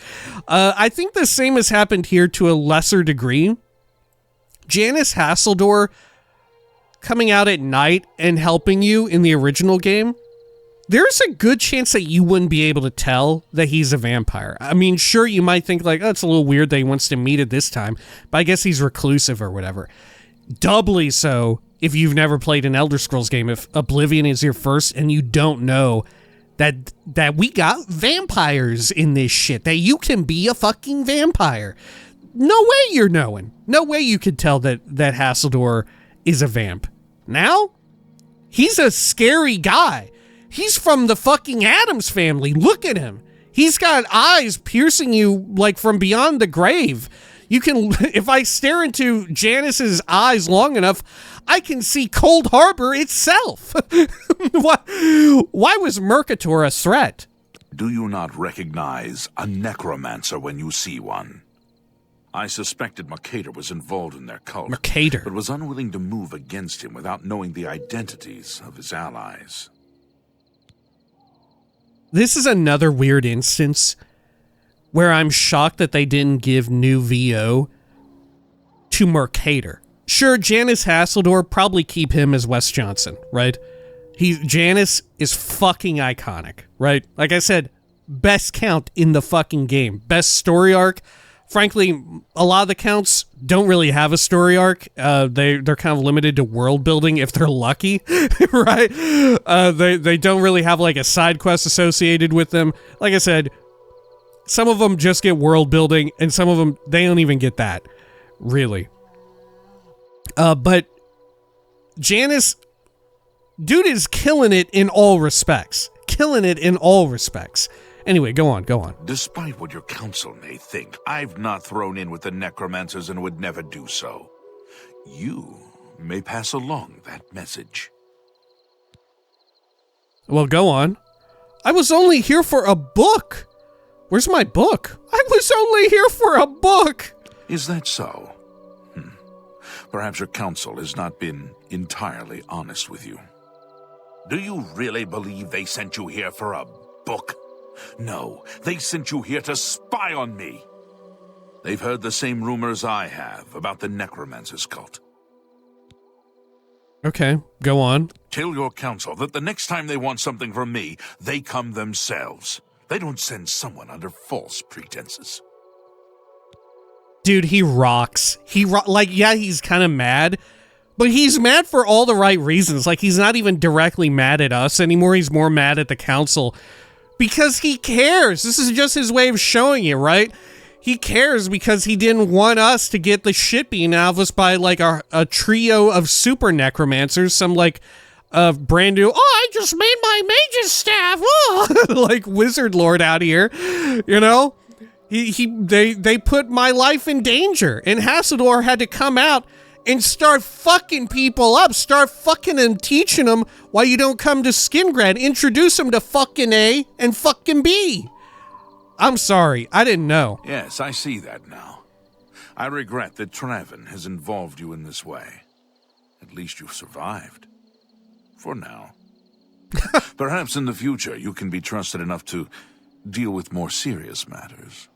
I think the same has happened here to a lesser degree. Janice Hassildor coming out at night and helping you in the original game, there's a good chance that you wouldn't be able to tell that he's a vampire. I mean, sure, you might think like, oh, it's a little weird that he wants to meet at this time, but I guess he's reclusive or whatever. Doubly so if you've never played an Elder Scrolls game, if Oblivion is your first and you don't know that we got vampires in this shit, that you can be a fucking vampire. No way you're knowing. No way you could tell that Hassildor is a vamp. Now, he's a scary guy. He's from the fucking Addams family. Look at him. He's got eyes piercing you like from beyond the grave. You can, if I stare into Janice's eyes long enough, I can see Cold Harbor itself. Why was Mercator a threat? Do you not recognize a necromancer when you see one? I suspected Mercator was involved in their cult, Mercator, but was unwilling to move against him without knowing the identities of his allies. This is another weird instance where I'm shocked that they didn't give new VO to Mercator. Sure, Janice Hassildor, probably keep him as Wes Johnson, right? Janice is fucking iconic, right? Like I said, best count in the fucking game. Best story arc. Frankly, a lot of the counts don't really have a story arc. They're kind of limited to world building if they're lucky, right? They don't really have like a side quest associated with them. Like I said, some of them just get world building, and some of them, they don't even get that, really. But Janice, dude is killing it in all respects. Killing it in all respects. Anyway, go on. Despite what your council may think, I've not thrown in with the necromancers and would never do so. You may pass along that message. Well, go on. I was only here for a book. Where's my book? I was only here for a book. Is that so? Perhaps your council has not been entirely honest with you. Do you really believe they sent you here for a book? No, they sent you here to spy on me. They've heard the same rumors I have about the Necromancer's cult. Okay, go on. Tell your council that the next time they want something from me, they come themselves. They don't send someone under false pretenses. Dude, he rocks. Yeah, he's kind of mad, but he's mad for all the right reasons. Like, he's not even directly mad at us anymore. He's more mad at the council because he cares. This is just his way of showing it, right? He cares because he didn't want us to get the shit beaten out of us by, like, a trio of super necromancers, some, like, brand new, I just made my mage's staff, like, wizard lord out here, you know? They put my life in danger, and Hassildor had to come out and start fucking people up, start fucking and teaching them why you don't come to Skingrad, introduce them to fucking A and fucking B. I'm sorry, I didn't know. Yes, I see that now. I regret that Traven has involved you in this way. At least you've survived. For now. Perhaps in the future you can be trusted enough to deal with more serious matters.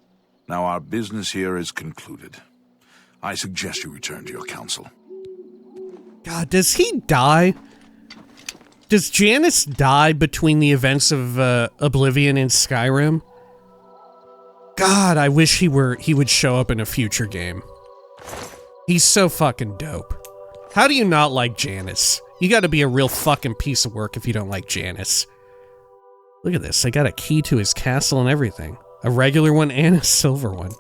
Now our business here is concluded. I suggest you return to your council. God, does he die? Does Janice die between the events of Oblivion and Skyrim? God, I wish he would show up in a future game. He's so fucking dope. How do you not like Janice? You gotta be a real fucking piece of work if you don't like Janice. Look at this. They got a key to his castle and everything. A regular one and a silver one.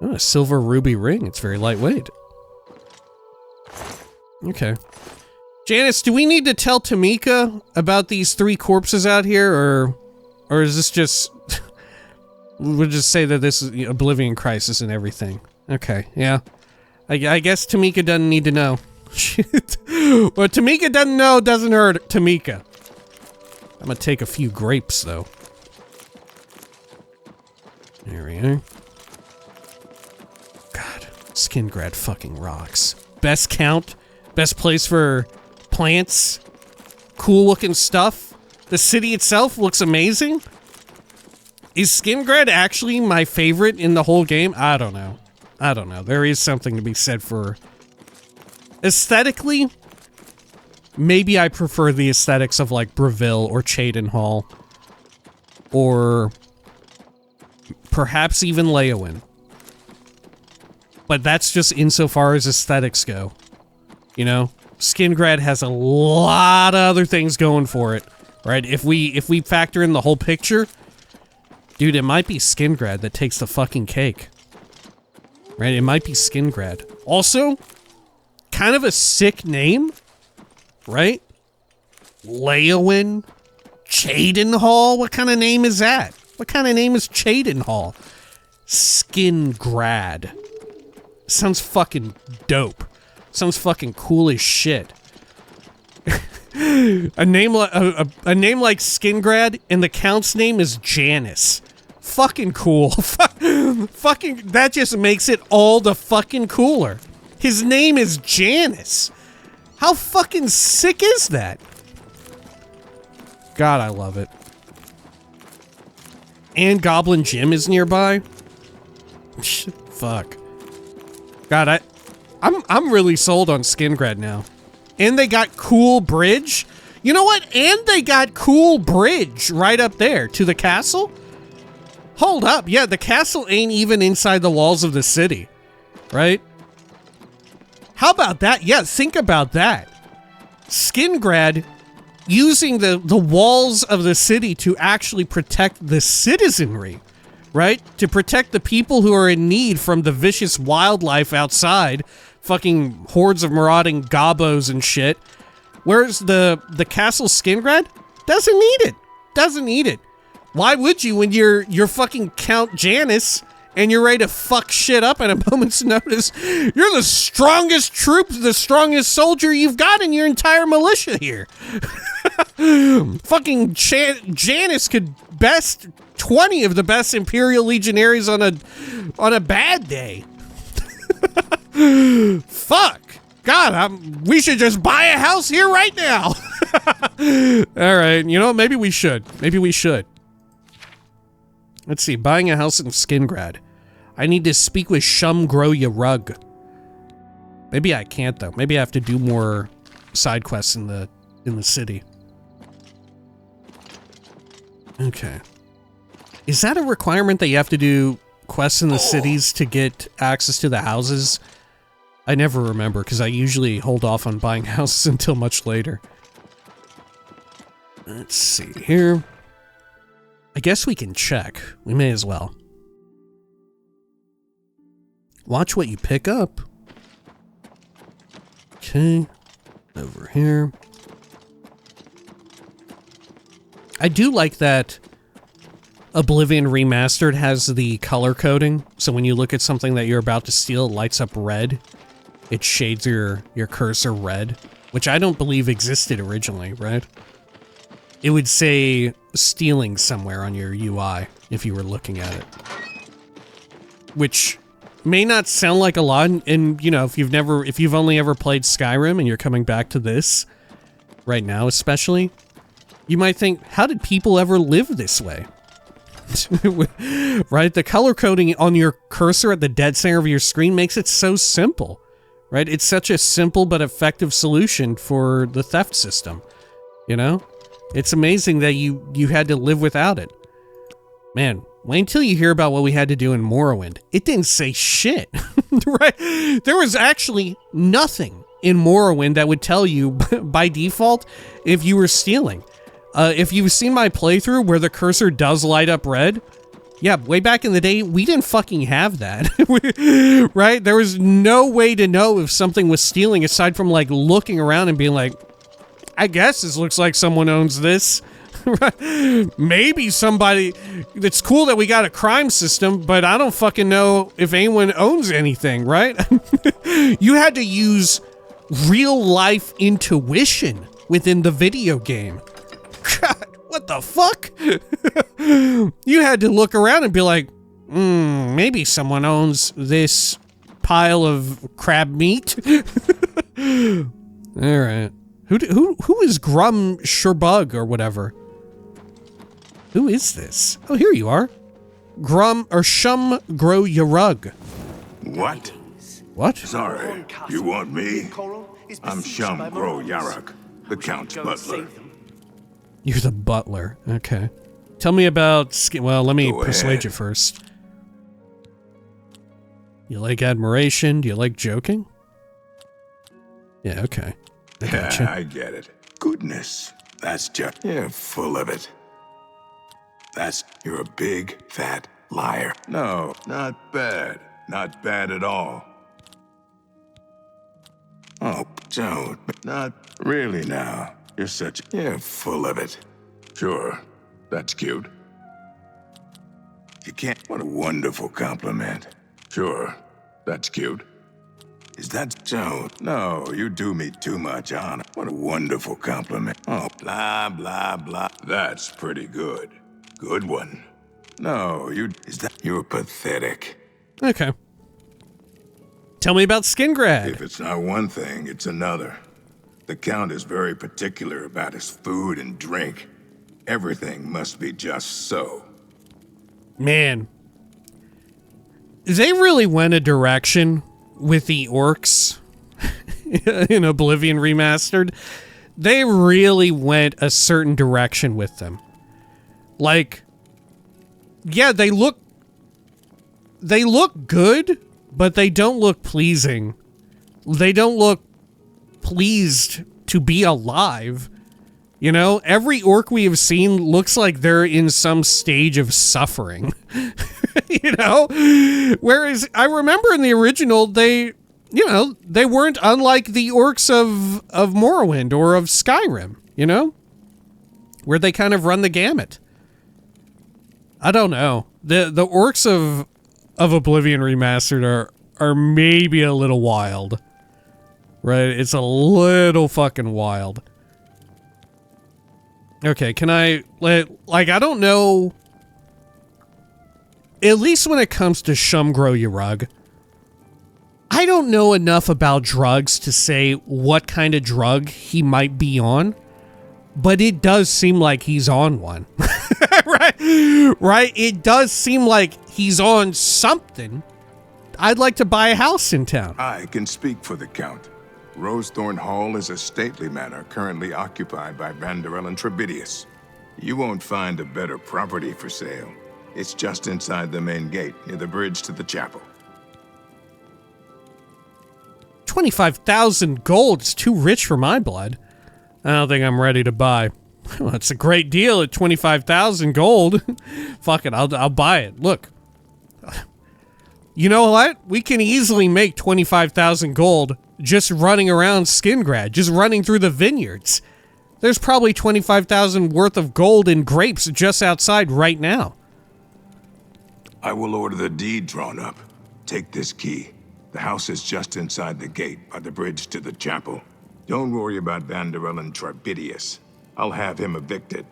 Oh, a silver ruby ring. It's very lightweight. Okay. Janice, do we need to tell Tamika about these 3 corpses out here, or is this just... we'll just say that this is Oblivion Crisis and everything. Okay, yeah. I guess Tamika doesn't need to know. Shit. What Tamika doesn't know doesn't hurt Tamika. I'm gonna take a few grapes, though. There we are. God, Skingrad fucking rocks. Best count, best place for plants, cool looking stuff. The city itself looks amazing. Is Skingrad actually my favorite in the whole game? I don't know. There is something to be said for... Aesthetically, maybe I prefer the aesthetics of like Breville or Cheydinhal. Or perhaps even Leyawiin. But that's just insofar as aesthetics go. You know? Skingrad has a lot of other things going for it. Right? If we factor in the whole picture, dude, it might be Skingrad that takes the fucking cake. Right? It might be Skingrad. Also, kind of a sick name, right? Leyawiin, Cheydinhal. What kind of name is that? What kind of name is Cheydinhal? Skingrad. Sounds fucking dope. Sounds fucking cool as shit. a name like Skingrad, and the Count's name is Janice. Fucking cool. Fucking, that just makes it all the fucking cooler. His name is Janice. How fucking sick is that? God, I love it. And Goblin Jim is nearby. Fuck. God, I'm really sold on Skingrad now. And they got cool bridge. You know what? And they got cool bridge right up there to the castle. Hold up. Yeah, the castle ain't even inside the walls of the city. Right? How about that? Yeah, think about that. Skingrad using the walls of the city to actually protect the citizenry. Right? To protect the people who are in need from the vicious wildlife outside. Fucking hordes of marauding gobbos and shit. Whereas the castle Skingrad doesn't need it. Doesn't need it. Why would you when you're fucking Count Janice and you're ready to fuck shit up at a moment's notice? You're the strongest troop, the strongest soldier you've got in your entire militia here. Fucking Janice could best 20 of the best Imperial Legionaries on a bad day. Fuck. God, we should just buy a house here right now. All right, you know, maybe we should. Maybe we should. Let's see, buying a house in Skingrad. I need to speak with Shum Grow Ya Rug. Maybe I can't, though. Maybe I have to do more side quests in the city. Okay. Is that a requirement that you have to do quests in the cities to get access to the houses? I never remember, because I usually hold off on buying houses until much later. Let's see here. I guess we can check. We may as well. Watch what you pick up. Okay. Over here. I do like that Oblivion Remastered has the color coding, so when you look at something that you're about to steal, it lights up red. It shades your cursor red, which I don't believe existed originally, right? It would say stealing somewhere on your UI if you were looking at it. Which may not sound like a lot, and you know, if you've only ever played Skyrim and you're coming back to this right now especially, you might think, how did people ever live this way? Right? The color coding on your cursor at the dead center of your screen makes it so simple. Right? It's such a simple but effective solution for the theft system. You know? It's amazing that you had to live without it. Man, wait until you hear about what we had to do in Morrowind. It didn't say shit. Right? There was actually nothing in Morrowind that would tell you by default if you were stealing. If you've seen my playthrough where the cursor does light up red, yeah, way back in the day, we didn't fucking have that, right? There was no way to know if something was stealing aside from like looking around and being like, I guess this looks like someone owns this. Maybe somebody, it's cool that we got a crime system, but I don't fucking know if anyone owns anything, right? You had to use real life intuition within the video game. God, what the fuck? You had to look around and be like, maybe someone owns this pile of crab meat. All right. Who is Grum Sherbug or whatever? Who is this? Oh, here you are. Grum or Shum Grow Yarug. What? What? Sorry, you want me? I'm Shum Grow Yarug, the Count's butler. You're the butler. Okay. Tell me about well, let me persuade you first. You like admiration? Do you like joking? Yeah, okay. I gotcha. Yeah, I get it. Goodness, that's just... You're full of it. You're a big, fat liar. No, not bad. Not bad at all. Oh, don't. Not really now. You're full of it. Sure, that's cute. You can't... What a wonderful compliment. Sure, that's cute. Is that so? No, you do me too much honor. What a wonderful compliment. Oh, blah, blah, blah. That's pretty good. Good one. No, you're pathetic. Okay. Tell me about Skingrad. If it's not one thing, it's another. The Count is very particular about his food and drink. Everything must be just so. Man. They really went a direction with the orcs in Oblivion Remastered. They really went a certain direction with them. Like, yeah, they look good, but they don't look pleasing. They don't look pleased to be alive. You know, every orc we have seen looks like they're in some stage of suffering. You know? Whereas I remember in the original, they weren't unlike the orcs of Morrowind or of Skyrim, you know? Where they kind of run the gamut. I don't know. The orcs of Oblivion Remastered are maybe a little wild. Right? It's a little fucking wild. Okay, can I... Like, I don't know... At least when it comes to Shum Grow Yarug, I don't know enough about drugs to say what kind of drug he might be on, but it does seem like he's on one. Right? It does seem like he's on something. I'd like to buy a house in town. I can speak for the Count. Rosethorn Hall is a stately manor currently occupied by Vanderell and Trebidius. You won't find a better property for sale. It's just inside the main gate, near the bridge to the chapel. 25,000 gold is too rich for my blood. I don't think I'm ready to buy. Well, it's a great deal at 25,000 gold. Fuck it, I'll buy it. Look. You know what? We can easily make 25,000 gold just running around Skingrad, just running through the vineyards. There's probably 25,000 worth of gold in grapes just outside right now. I will order the deed drawn up. Take this key. The house is just inside the gate by the bridge to the chapel. Don't worry about Vanderell and Trebidius. I'll have him evicted.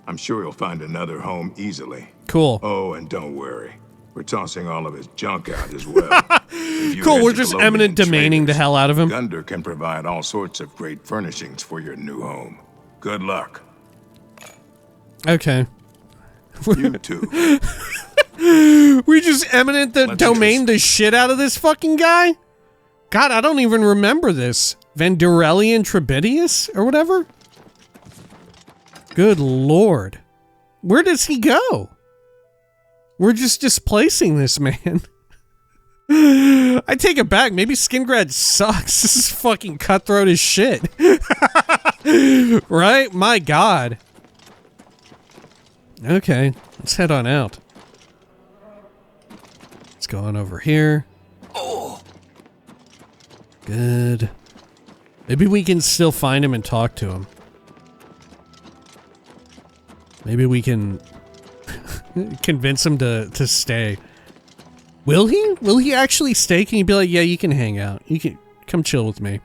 I'm sure he'll find another home easily. Cool. Oh, and don't worry. We're tossing all of his junk out as well. Cool, we're just eminent domaining the hell out of him. Gunder can provide all sorts of great furnishings for your new home. Good luck. Okay. You too. We just eminent domain the shit out of this fucking guy? God, I don't even remember this. Vanderellian Trebidius or whatever? Good lord. Where does he go? We're just displacing this man. I take it back. Maybe Skingrad sucks. This is fucking cutthroat as shit. Right? My god. Okay, let's head on out. Let's go on over here. Oh. Good. Maybe we can still find him and talk to him. Maybe we can convince him to stay. Will he? Will he actually stay? Can you be like, yeah, you can hang out. You can come chill with me.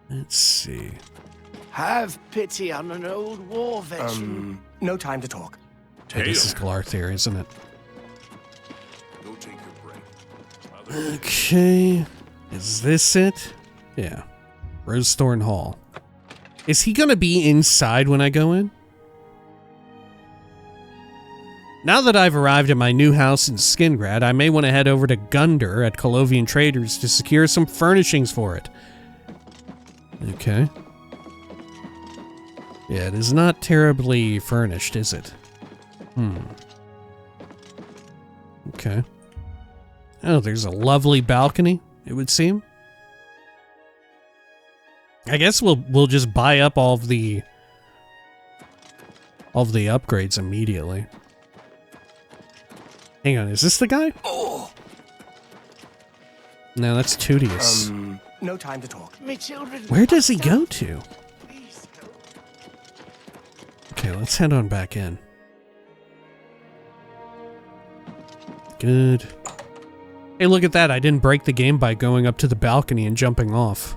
Let's see. Have pity on an old war veteran. No time to talk. Hey, this is Glarthier, isn't it? Go take your break. Okay. Is this it? Yeah. Rosethorn Hall. Is he gonna be inside when I go in? Now that I've arrived at my new house in Skingrad, I may want to head over to Gunder at Colovian Traders to secure some furnishings for it. Okay. Yeah, it is not terribly furnished, is it? Okay. Oh, there's a lovely balcony, it would seem. I guess we'll just buy up all of the upgrades immediately. Hang on, is this the guy? Oh. No, that's Tudius. No time to talk. Me children. Where does he go to? Please help. Okay, let's head on back in. Good. Hey, look at that. I didn't break the game by going up to the balcony and jumping off.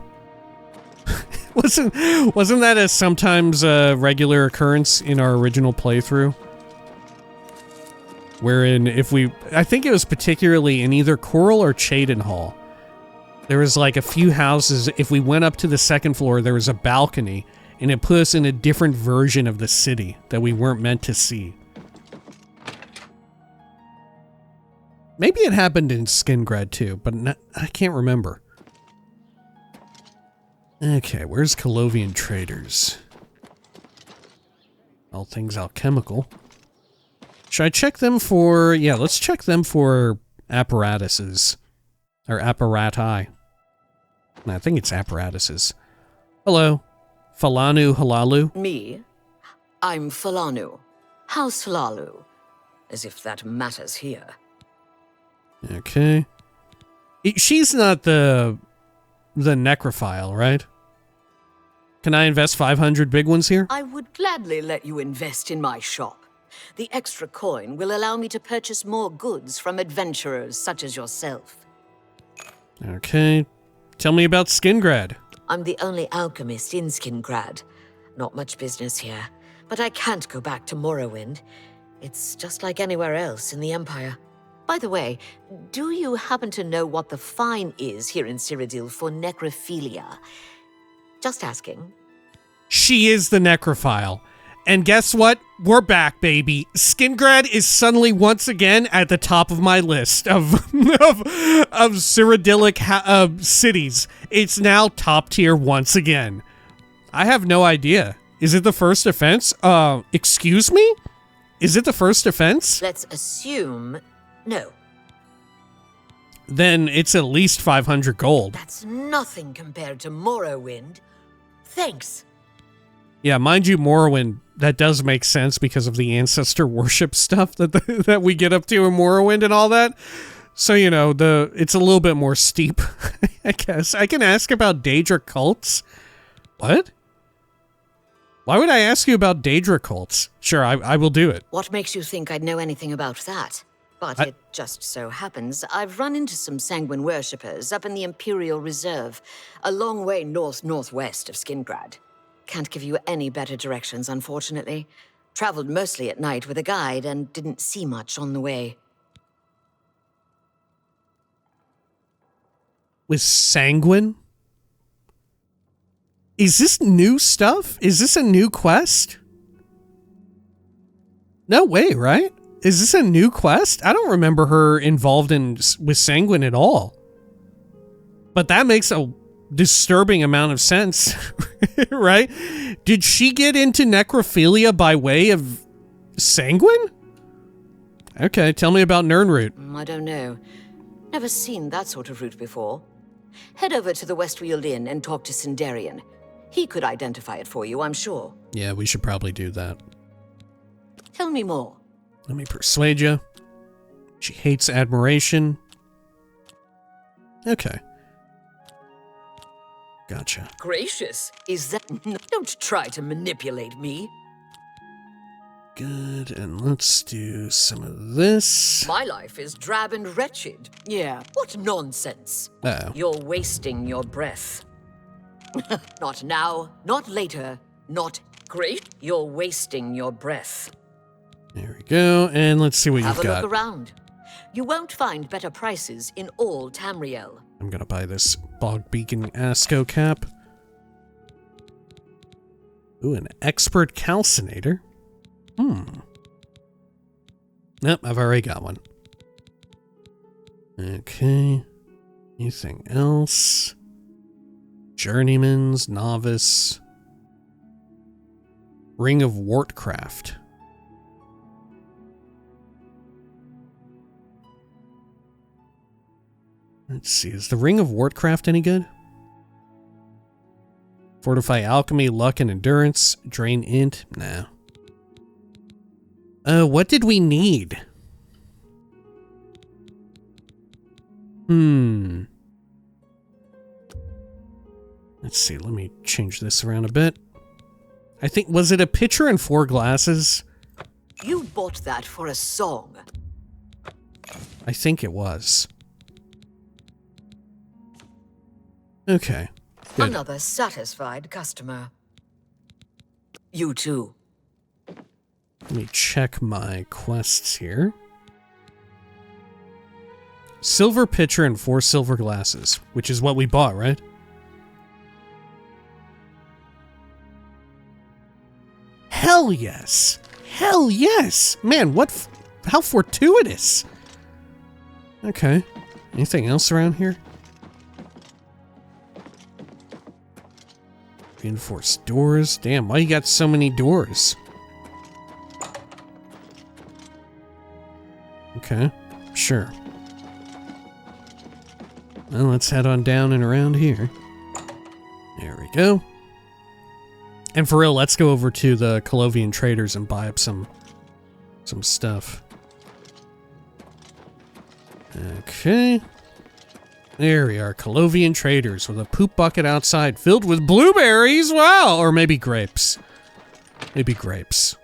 Wasn't that a sometimes regular occurrence in our original playthrough? Wherein I think it was particularly in either Coral or Cheydinhal. There was like a few houses, if we went up to the second floor, there was a balcony, and it put us in a different version of the city that we weren't meant to see. Maybe it happened in Skingrad too, but I can't remember. Okay, where's Colovian Traders? All things alchemical. Should I check them for... Yeah, let's check them for apparatuses. Or apparati. No, I think it's apparatuses. Hello. Falanu Halalu. Me? I'm Falanu. House Halalu. As if that matters here. Okay. She's not the necrophile, right? Can I invest 500 big ones here? I would gladly let you invest in my shop. The extra coin will allow me to purchase more goods from adventurers such as yourself. Okay. Tell me about Skingrad. I'm the only alchemist in Skingrad. Not much business here, but I can't go back to Morrowind. It's just like anywhere else in the Empire. By the way, do you happen to know what the fine is here in Cyrodiil for necrophilia? Just asking. She is the necrophile. And guess what? We're back, baby. Skingrad is suddenly once again at the top of my list of Cyrodiilic cities. It's now top tier once again. I have no idea. Is it the first offense? Excuse me? Is it the first offense? Let's assume no. Then it's at least 500 gold. That's nothing compared to Morrowind. Thanks. Yeah, mind you, Morrowind, that does make sense because of the ancestor worship stuff that we get up to in Morrowind and all that. So, you know, it's a little bit more steep, I guess. I can ask about Daedra cults. What? Why would I ask you about Daedra cults? Sure, I will do it. What makes you think I'd know anything about that? But it just so happens I've run into some sanguine worshippers up in the Imperial Reserve, a long way northwest of Skingrad. Can't give you any better directions, unfortunately. Traveled mostly at night with a guide and didn't see much on the way. With sanguine? Is this new stuff? Is this a new quest? No way, right? Is this a new quest? I don't remember her involved with sanguine at all. But that makes a disturbing amount of sense, right? Did she get into necrophilia by way of sanguine? Okay, tell me about Nirnroot. I don't know. Never seen that sort of route before. Head over to the Westfield Inn and talk to Sindarian. He could identify it for you, I'm sure. Yeah, we should probably do that. Tell me more. Let me persuade you. She hates admiration. Okay. Gotcha. Gracious. Is that... Don't try to manipulate me. Good, and let's do some of this. My life is drab and wretched. Yeah, what nonsense. Uh-oh. You're wasting your breath. Not now, not later, not great. You're wasting your breath. There we go, and let's see what Have you've a got. look around. You won't find better prices in all Tamriel. I'm gonna buy this Bog Beacon Asco cap. Ooh, an expert calcinator. Nope, I've already got one. Okay. Anything else? Journeyman's, novice. Ring of Wartcraft. Let's see, is the Ring of Wartcraft any good? Fortify alchemy, luck, and endurance. Drain int. Nah. What did we need? Let's see, let me change this around a bit. I think, was it a pitcher and 4 glasses? You bought that for a song. I think it was. Okay. Good. Another satisfied customer. You too. Let me check my quests here. Silver pitcher and 4 silver glasses, which is what we bought, right? Hell yes! Hell yes! Man, how fortuitous! Okay. Anything else around here? Reinforced doors. Damn, why you got so many doors? Okay, sure. Well, let's head on down and around here. There we go. And for real, let's go over to the Colovian traders and buy up some stuff. Okay. There we are, Colovian traders with a poop bucket outside filled with blueberries. Wow, or maybe grapes. Maybe grapes.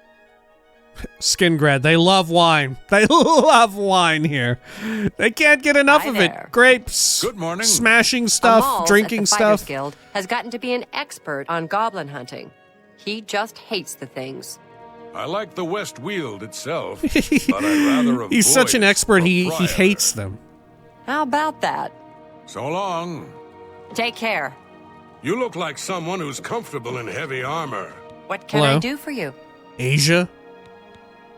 Skingrad, they love wine. They love wine here. They can't get enough of it. Grapes. Good morning. Smashing stuff, drinking stuff. Guild has gotten to be an expert on goblin hunting. He just hates the things. I like the West Weald itself, but I'd rather avoid. He's such an expert, he hates them. How about that? So long. Take care. You look like someone who's comfortable in heavy armor. What can I do for you? Asia?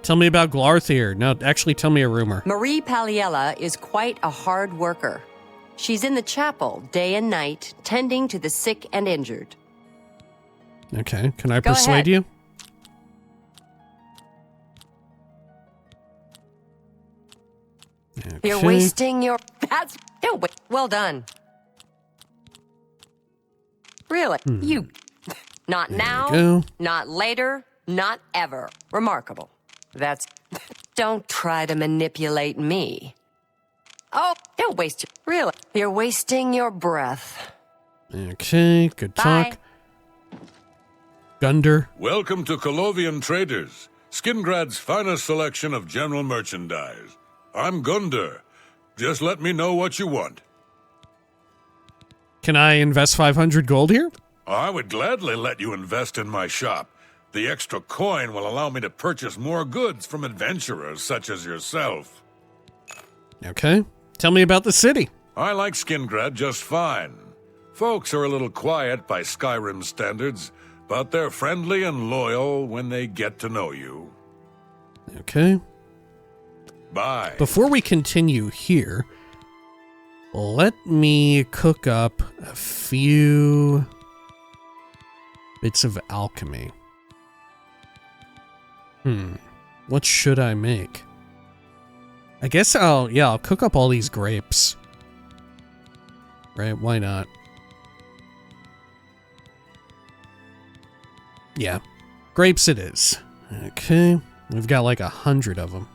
Tell me about Glarthir. No, actually tell me a rumor. Marie Paliella is quite a hard worker. She's in the chapel day and night, tending to the sick and injured. Okay, can I persuade you? Okay. You're wasting your... Well done. Really? You... Not now, not later, not ever. Remarkable. That's... Don't try to manipulate me. Oh, don't waste your... Really? You're wasting your breath. Okay, good talk. Gunder. Welcome to Colovian Traders, Skingrad's finest selection of general merchandise. I'm Gunder. Just let me know what you want. Can I invest 500 gold here? I would gladly let you invest in my shop. The extra coin will allow me to purchase more goods from adventurers such as yourself. Okay. Tell me about the city. I like Skingrad just fine. Folks are a little quiet by Skyrim standards, but they're friendly and loyal when they get to know you. Okay. Bye. Before we continue here, let me cook up a few bits of alchemy. What should I make? I guess I'll cook up all these grapes. Right, why not? Yeah, grapes it is. Okay, we've got like 100 of them.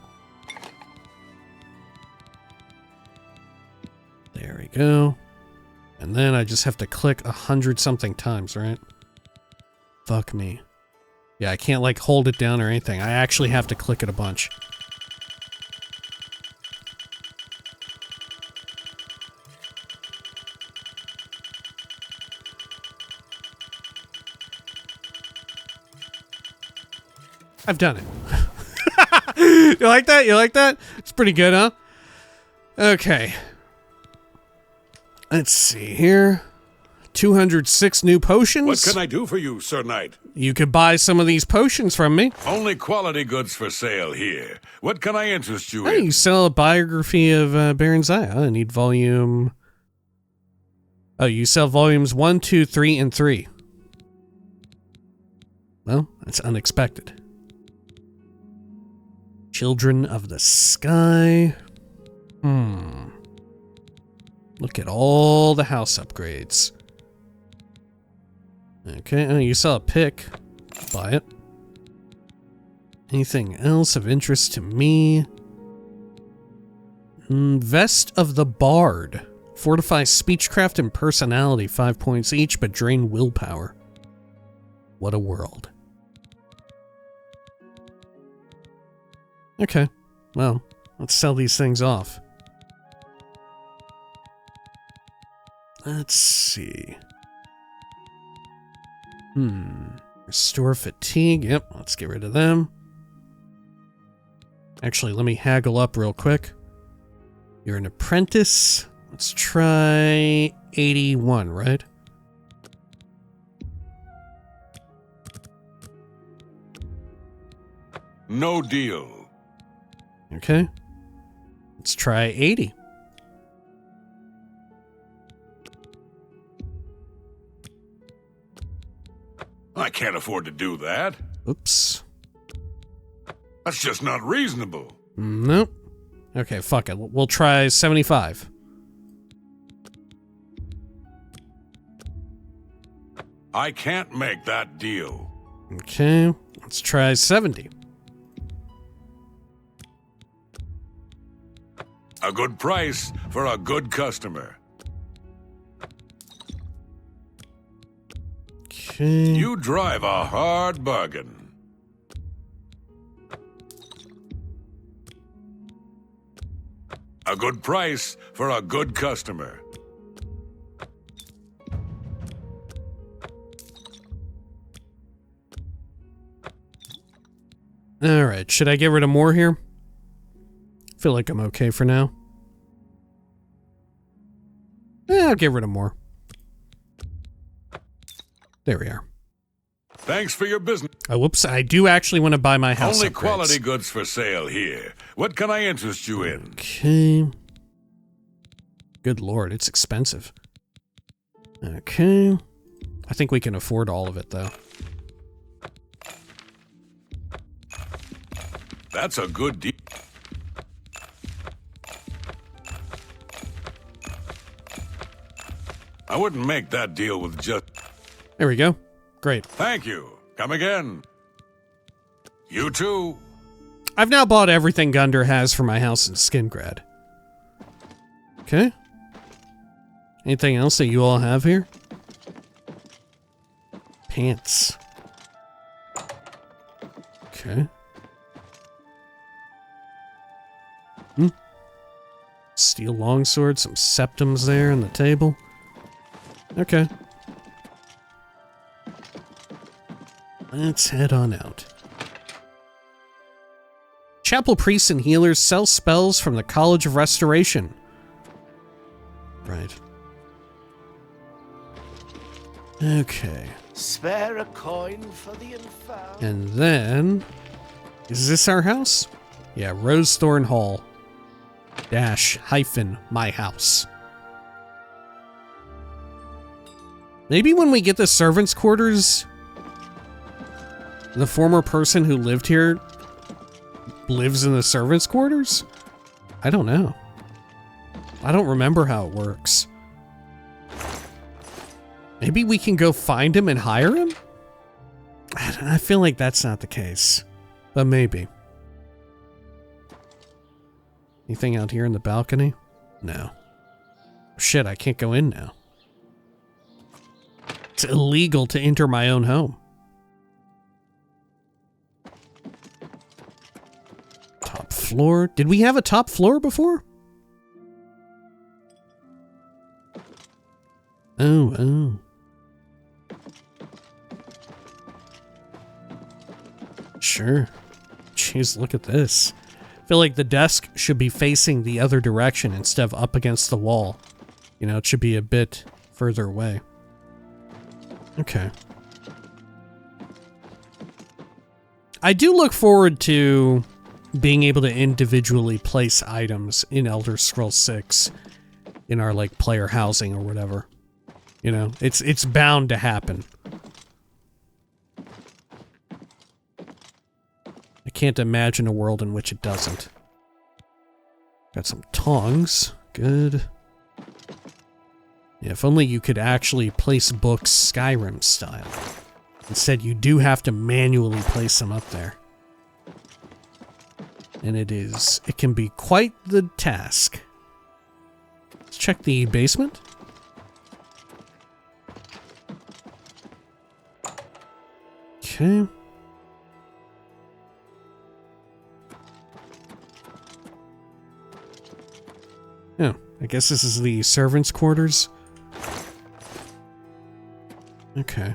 There we go. And then I just have to click 100 something times, right? Fuck me. Yeah, I can't like hold it down or anything. I actually have to click it a bunch. I've done it. You like that? You like that? It's pretty good, huh? Okay. Let's see here. 206 new potions. What can I do for you, Sir Knight? You could buy some of these potions from me. Only quality goods for sale here. What can I interest you Hey, in? you sell a biography of Baron Zaya. I need volume... Oh, you sell volumes 1, 2, 3, and 3. Well, that's unexpected. Children of the Sky. Look at all the house upgrades. Okay, oh, you sell a pick. Buy it. Anything else of interest to me? Vest of the Bard. Fortify speechcraft and personality, 5 points each, but drain willpower. What a world. Okay, well, let's sell these things off. Let's see. Restore fatigue. Yep, let's get rid of them. Actually, let me haggle up real quick. You're an apprentice. Let's try 81, right? No deal. Okay. Let's try 80. I can't afford to do that. Oops. That's just not reasonable. Nope. Okay, fuck it. We'll try 75. I can't make that deal. Okay, let's try 70. A good price for a good customer. Okay. You drive a hard bargain. A good price for a good customer. Alright, should I get rid of more here? Feel like I'm okay for now. I'll get rid of more. There we are. Thanks for your business. Oh, whoops, I do actually want to buy my house Only upgrades. quality goods for sale here. What can I interest you in? Okay. Good lord, it's expensive. Okay. I think we can afford all of it, though. That's a good deal. I wouldn't make that deal with just... There we go. Great. Thank you. Come again. You too. I've now bought everything Gunder has for my house in Skingrad. Okay. Anything else that you all have here? Pants. Okay. Steel longsword, some septums there on the table. Okay. Let's head on out. Chapel priests and healers sell spells from the College of Restoration. Right. Okay. Spare a coin for the infirm. And then... Is this our house? Yeah, Rosethorn Hall. - my house. Maybe when we get the servants' quarters, the former person who lived here lives in the servants' quarters? I don't know. I don't remember how it works. Maybe we can go find him and hire him? I feel like that's not the case, but maybe. Anything out here in the balcony? No. Shit, I can't go in now. It's illegal to enter my own home. Top floor? Did we have a top floor before? Oh. Sure. Jeez, look at this. I feel like the desk should be facing the other direction instead of up against the wall. You know, it should be a bit further away. Okay. I do look forward to being able to individually place items in Elder Scrolls 6 in our, like, player housing or whatever. You know, it's bound to happen. I can't imagine a world in which it doesn't. Got some tongs. Good. Yeah, if only you could actually place books Skyrim style. Instead, you do have to manually place them up there. And it can be quite the task. Let's check the basement. Okay. Oh, I guess this is the servants' quarters. Okay.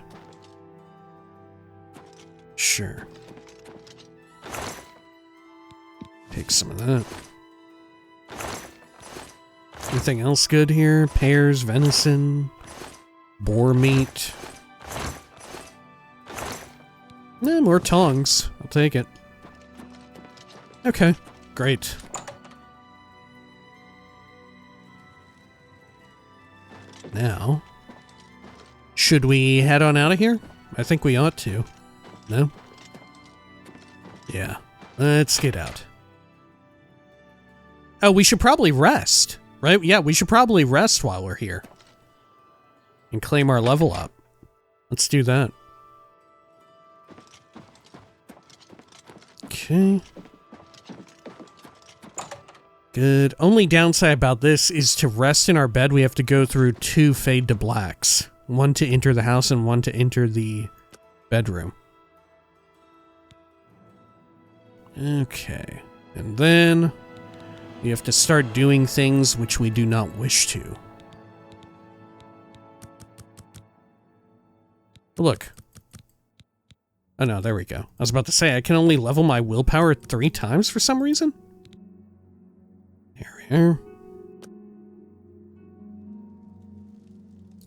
Sure. Take some of that. Anything else good here? Pears, venison, boar meat. Eh, more tongs. I'll take it. Okay, great. Now, should we head on out of here? I think we ought to. No? Yeah, let's get out. Oh, we should probably rest, right? Yeah, we should probably rest while we're here. And claim our level up. Let's do that. Okay. Good. Only downside about this is to rest in our bed, we have to go through 2 fade to blacks. One to enter the house and one to enter the bedroom. Okay. And then we have to start doing things which we do not wish to. Look. Oh no, there we go. I was about to say, I can only level my willpower 3 times for some reason. There we are.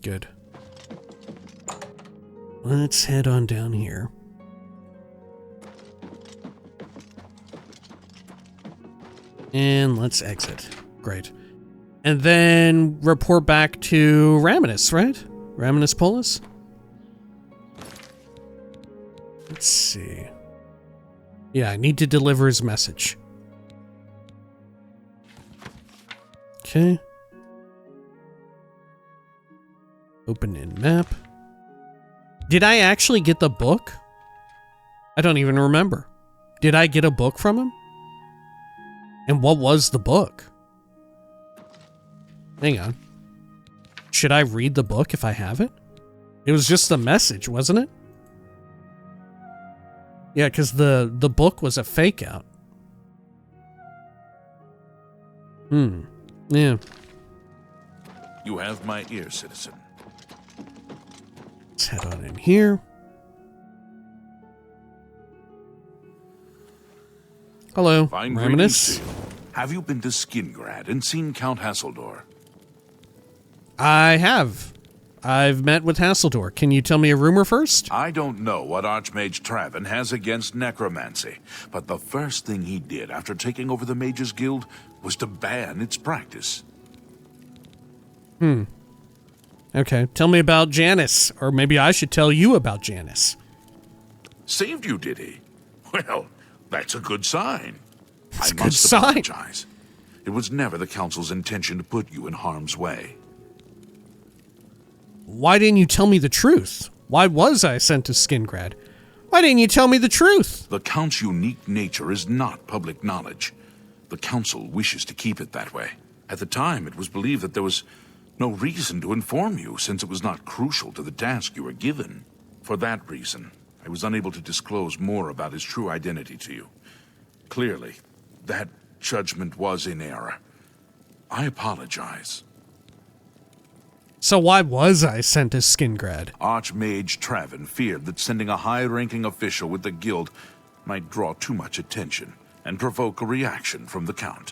Good. Let's head on down here. And let's exit. Great. And then report back to Raminus, right? Raminus Polis? Let's see. Yeah, I need to deliver his message. Okay. Open in map. Did I actually get the book? I don't even remember. Did I get a book from him? And what was the book? Hang on. Should I read the book if I have it? It was just the message, wasn't it? Yeah, because the book was a fake out. Yeah. You have my ear, citizen. Let's head on in here. Hello, Fine Raminus. Have you been to Skingrad and seen Count Hassildor? I have. I've met with Hassildor. Can you tell me a rumor first? I don't know what Archmage Traven has against necromancy, but the first thing he did after taking over the Mages Guild was to ban its practice. Okay, tell me about Janice, or maybe I should tell you about Janice. Saved you, did he? Well, that's a good sign. That's I a good must sign. apologize. It was never the Council's intention to put you in harm's way. Why didn't you tell me the truth? Why was I sent to Skingrad? Why didn't you tell me the truth? The Count's unique nature is not public knowledge. The Council wishes to keep it that way. At the time, it was believed that there was no reason to inform you, since it was not crucial to the task you were given. For that reason, I was unable to disclose more about his true identity to you. Clearly, that judgment was in error. I apologize. So why was I sent to Skingrad? Archmage Travin feared that sending a high-ranking official with the guild might draw too much attention and provoke a reaction from the Count.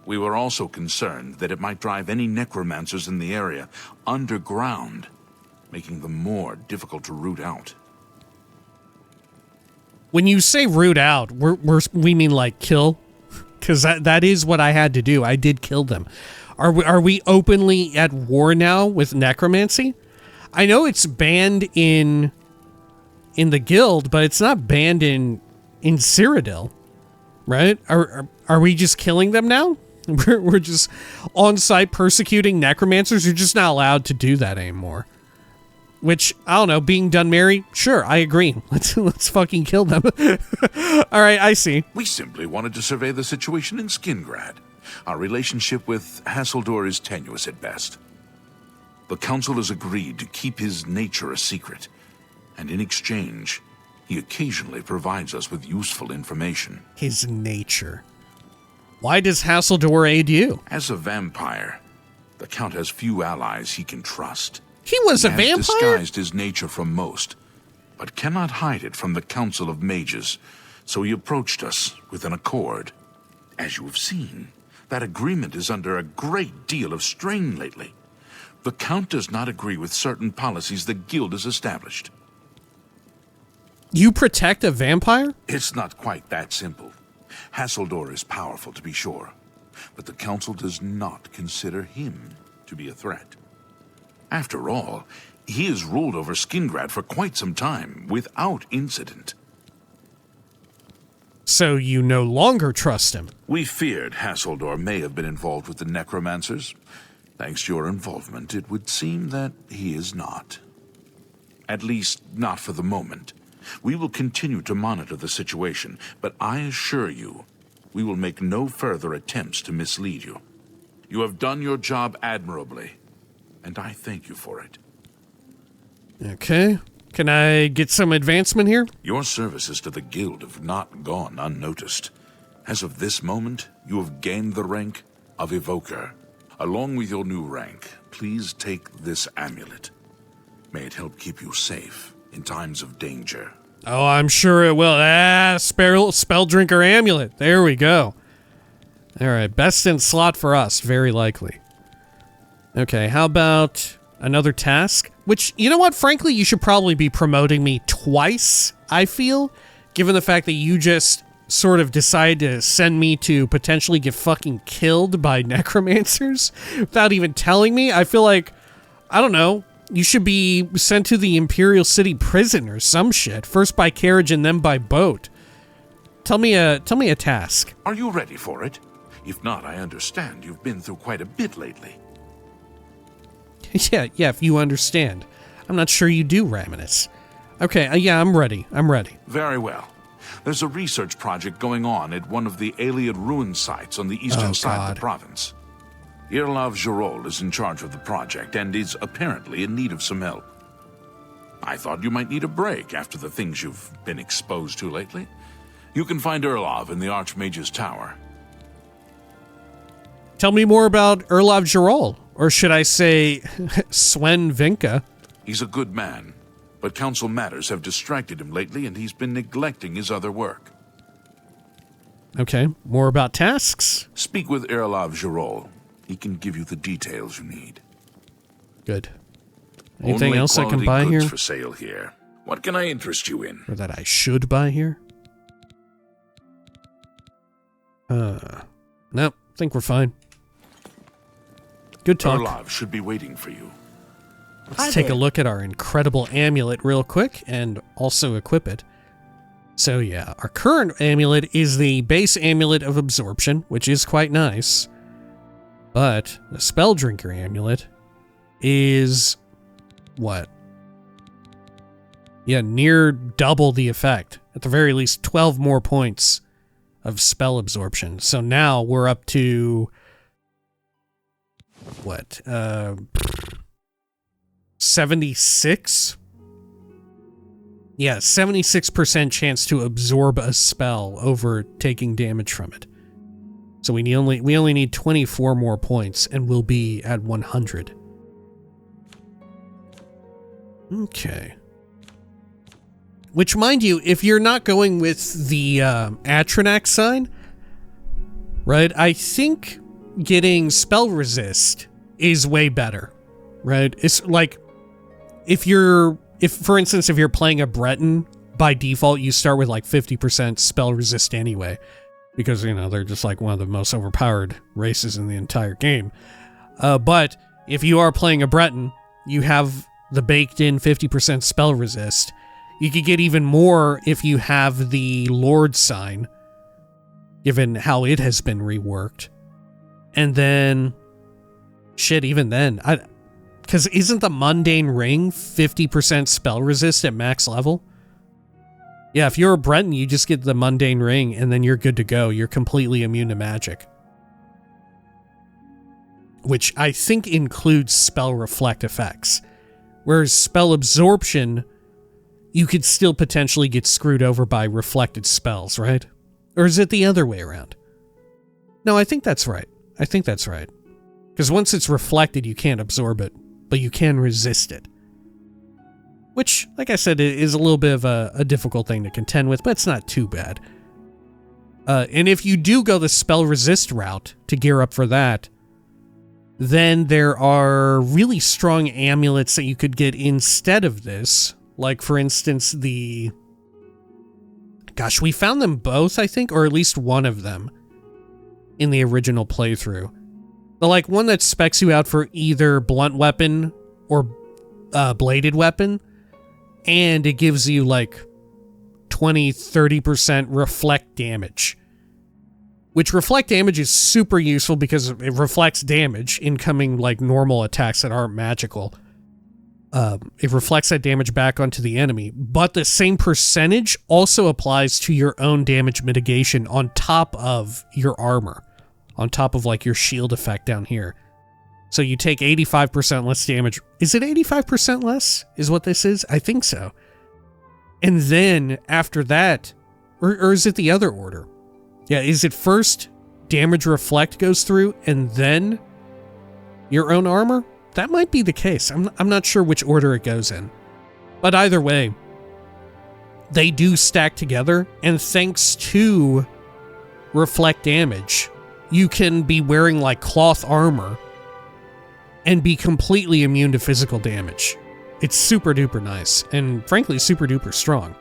We were also concerned that it might drive any necromancers in the area underground, making them more difficult to root out. When you say root out, we mean like kill? Because that is what I had to do. I did kill them. Are we openly at war now with necromancy? I know it's banned in the guild, but it's not banned in Cyrodiil, right? Are we just killing them now? We're just on-site persecuting necromancers. You're just not allowed to do that anymore. Which, I don't know, being done merry, sure, I agree. Let's fucking kill them. All right, I see. We simply wanted to survey the situation in Skingrad. Our relationship with Hassildor is tenuous at best. The Council has agreed to keep his nature a secret, and in exchange, he occasionally provides us with useful information. His nature. Why does Hassildor aid you? As a vampire, the Count has few allies he can trust. He was a vampire? He has disguised his nature from most, but cannot hide it from the Council of Mages, so he approached us with an accord. As you have seen, that agreement is under a great deal of strain lately. The Count does not agree with certain policies the Guild has established. You protect a vampire? It's not quite that simple. Hassildor is powerful, to be sure, but the Council does not consider him to be a threat. After all, he has ruled over Skingrad for quite some time, without incident. So you no longer trust him? We feared Hassildor may have been involved with the necromancers. Thanks to your involvement, it would seem that he is not. At least, not for the moment. We will continue to monitor the situation, but I assure you, we will make no further attempts to mislead you. You have done your job admirably, and I thank you for it. Okay. Can I get some advancement here? Your services to the Guild have not gone unnoticed. As of this moment, you have gained the rank of Evoker. Along with your new rank, please take this amulet. May it help keep you safe in times of danger. Oh, I'm sure it will. Spell Drinker Amulet. There we go. All right, best in slot for us, very likely. Okay, how about another task? Which, you know what, frankly, you should probably be promoting me twice, I feel, given the fact that you just sort of decide to send me to potentially get fucking killed by necromancers without even telling me. I feel like, I don't know, you should be sent to the Imperial City prison or some shit. First by carriage and then by boat. Tell me a task. Are you ready for it? If not, I understand. You've been through quite a bit lately. Yeah, if you understand. I'm not sure you do, Raminus. Okay, yeah, I'm ready. Very well. There's a research project going on at one of the Aliad ruin sites on the eastern side of the province. Irlav Jirol is in charge of the project and is apparently in need of some help. I thought you might need a break after the things you've been exposed to lately. You can find Irlav in the Archmage's Tower. Tell me more about Irlav Jirol, or should I say Swen Vinka. He's a good man, but council matters have distracted him lately and he's been neglecting his other work. Okay, more about tasks? Speak with Irlav Jirol. He can give you the details you need. Good. Anything else I can buy here? Goods for sale here. What can I interest you in? Or that I should buy here? Nope, think we're fine. Good talk. Irlav should be waiting for you. Let's take a look at our incredible amulet real quick and also equip it. So yeah, our current amulet is the base amulet of absorption, which is quite nice. But the Spell Drinker amulet is what? Yeah, near double the effect. At the very least, 12 more points of spell absorption. So now we're up to what? 76? Yeah, 76% chance to absorb a spell over taking damage from it. So we only need 24 more points and we'll be at 100. Okay. Which, mind you, if you're not going with the Atronax sign, right, I think getting spell resist is way better, right? It's like, if for instance, if you're playing a Breton, by default, you start with like 50% spell resist anyway, because, you know, they're just like one of the most overpowered races in the entire game. But if you are playing a Breton, you have the baked-in 50% spell resist. You could get even more if you have the Lord sign, given how it has been reworked. And then, shit, even then, because isn't the Mundane Ring 50% spell resist at max level? Yeah, if you're a Breton, you just get the Mundane Ring and then you're good to go. You're completely immune to magic. Which I think includes spell reflect effects. Whereas spell absorption, you could still potentially get screwed over by reflected spells, right? Or is it the other way around? No, I think that's right. I think that's right. Because once it's reflected, you can't absorb it, but you can resist it. Which, like I said, is a little bit of a difficult thing to contend with, but it's not too bad. And if you do go the spell resist route to gear up for that, then there are really strong amulets that you could get instead of this. Like, for instance, we found them both, I think, or at least one of them in the original playthrough. The, like, one that specs you out for either blunt weapon or bladed weapon, and it gives you, like, 20-30% reflect damage. Which reflect damage is super useful because it reflects damage, incoming, like, normal attacks that aren't magical. It reflects that damage back onto the enemy, but the same percentage also applies to your own damage mitigation on top of your armor, on top of, like, your shield effect down here. So you take 85% less damage. Is it 85% less is what this is? I think so. And then after that, or is it the other order? Yeah, is it first damage reflect goes through and then your own armor? That might be the case. I'm not sure which order it goes in. But either way, they do stack together, and thanks to reflect damage, you can be wearing, like, cloth armor and be completely immune to physical damage. It's super duper nice, and frankly, super duper strong.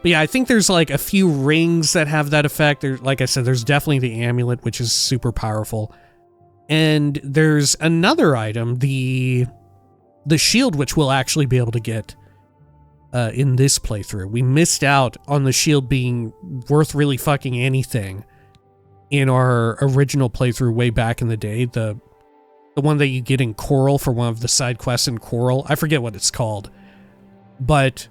But yeah, I think there's, like, a few rings that have that effect. Like I said, there's definitely the amulet, which is super powerful. And there's another item, the shield, which we'll actually be able to get in this playthrough. We missed out on the shield being worth really fucking anything in our original playthrough way back in the day. The one that you get in Coral for one of the side quests in Coral. I forget what it's called. But,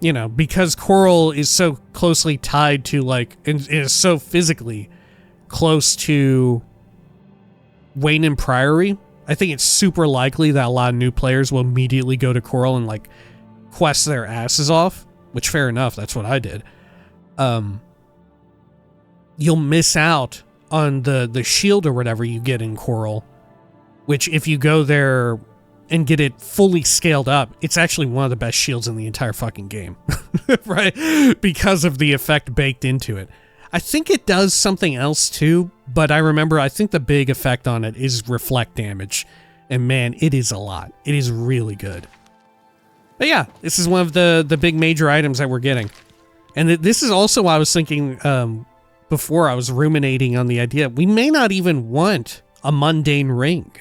you know, because Coral is so closely tied to, like, and is so physically close to Wayne Priory, I think it's super likely that a lot of new players will immediately go to Coral and, like, quest their asses off, which, fair enough, that's what I did. You'll miss out on the shield or whatever you get in Coral, which, if you go there and get it fully scaled up, it's actually one of the best shields in the entire fucking game, right? Because of the effect baked into it. I think it does something else too, but I think the big effect on it is reflect damage. And man, it is a lot. It is really good. But yeah, this is one of the big major items that we're getting. And this is also why I was thinking before I was ruminating on the idea, we may not even want a mundane ring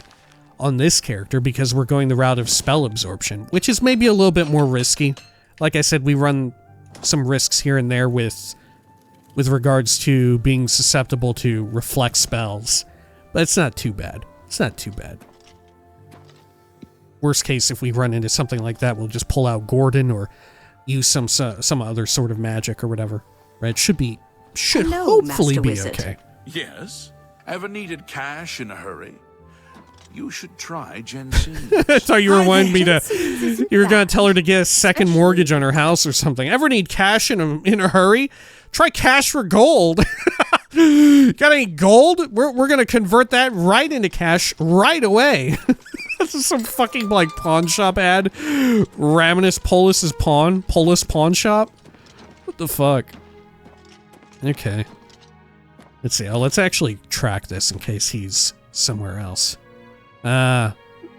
on this character because we're going the route of spell absorption, which is maybe a little bit more risky. Like I said, we run some risks here and there with regards to being susceptible to reflect spells. But it's not too bad. It's not too bad. Worst case, if we run into something like that, we'll just pull out Gordon or use some other sort of magic or whatever. Right? Should hopefully be okay. Yes? Ever needed cash in a hurry? You should try Jensine. I thought you were wanting me to... You were going to tell her to get a second mortgage on her house or something. Ever need cash in a hurry? Try cash for gold. Got any gold? We're going to convert that right into cash right away. This is some fucking, like, pawn shop ad. Raminus Polis Pawn Shop? What the fuck? Okay. Let's see. Oh, let's actually track this in case he's somewhere else.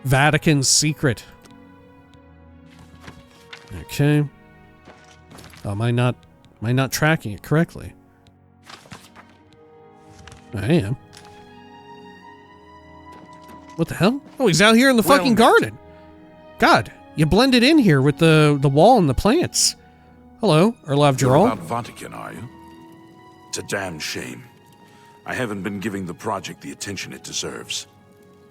Vatican's secret. Okay. Oh, am I not tracking it correctly? I am. What the hell? Oh, he's out here in the fucking garden. God, you blended in here with the wall and the plants. Hello, Erlav You're Geralt. about Vatican, are you? It's a damn shame. I haven't been giving the project the attention it deserves.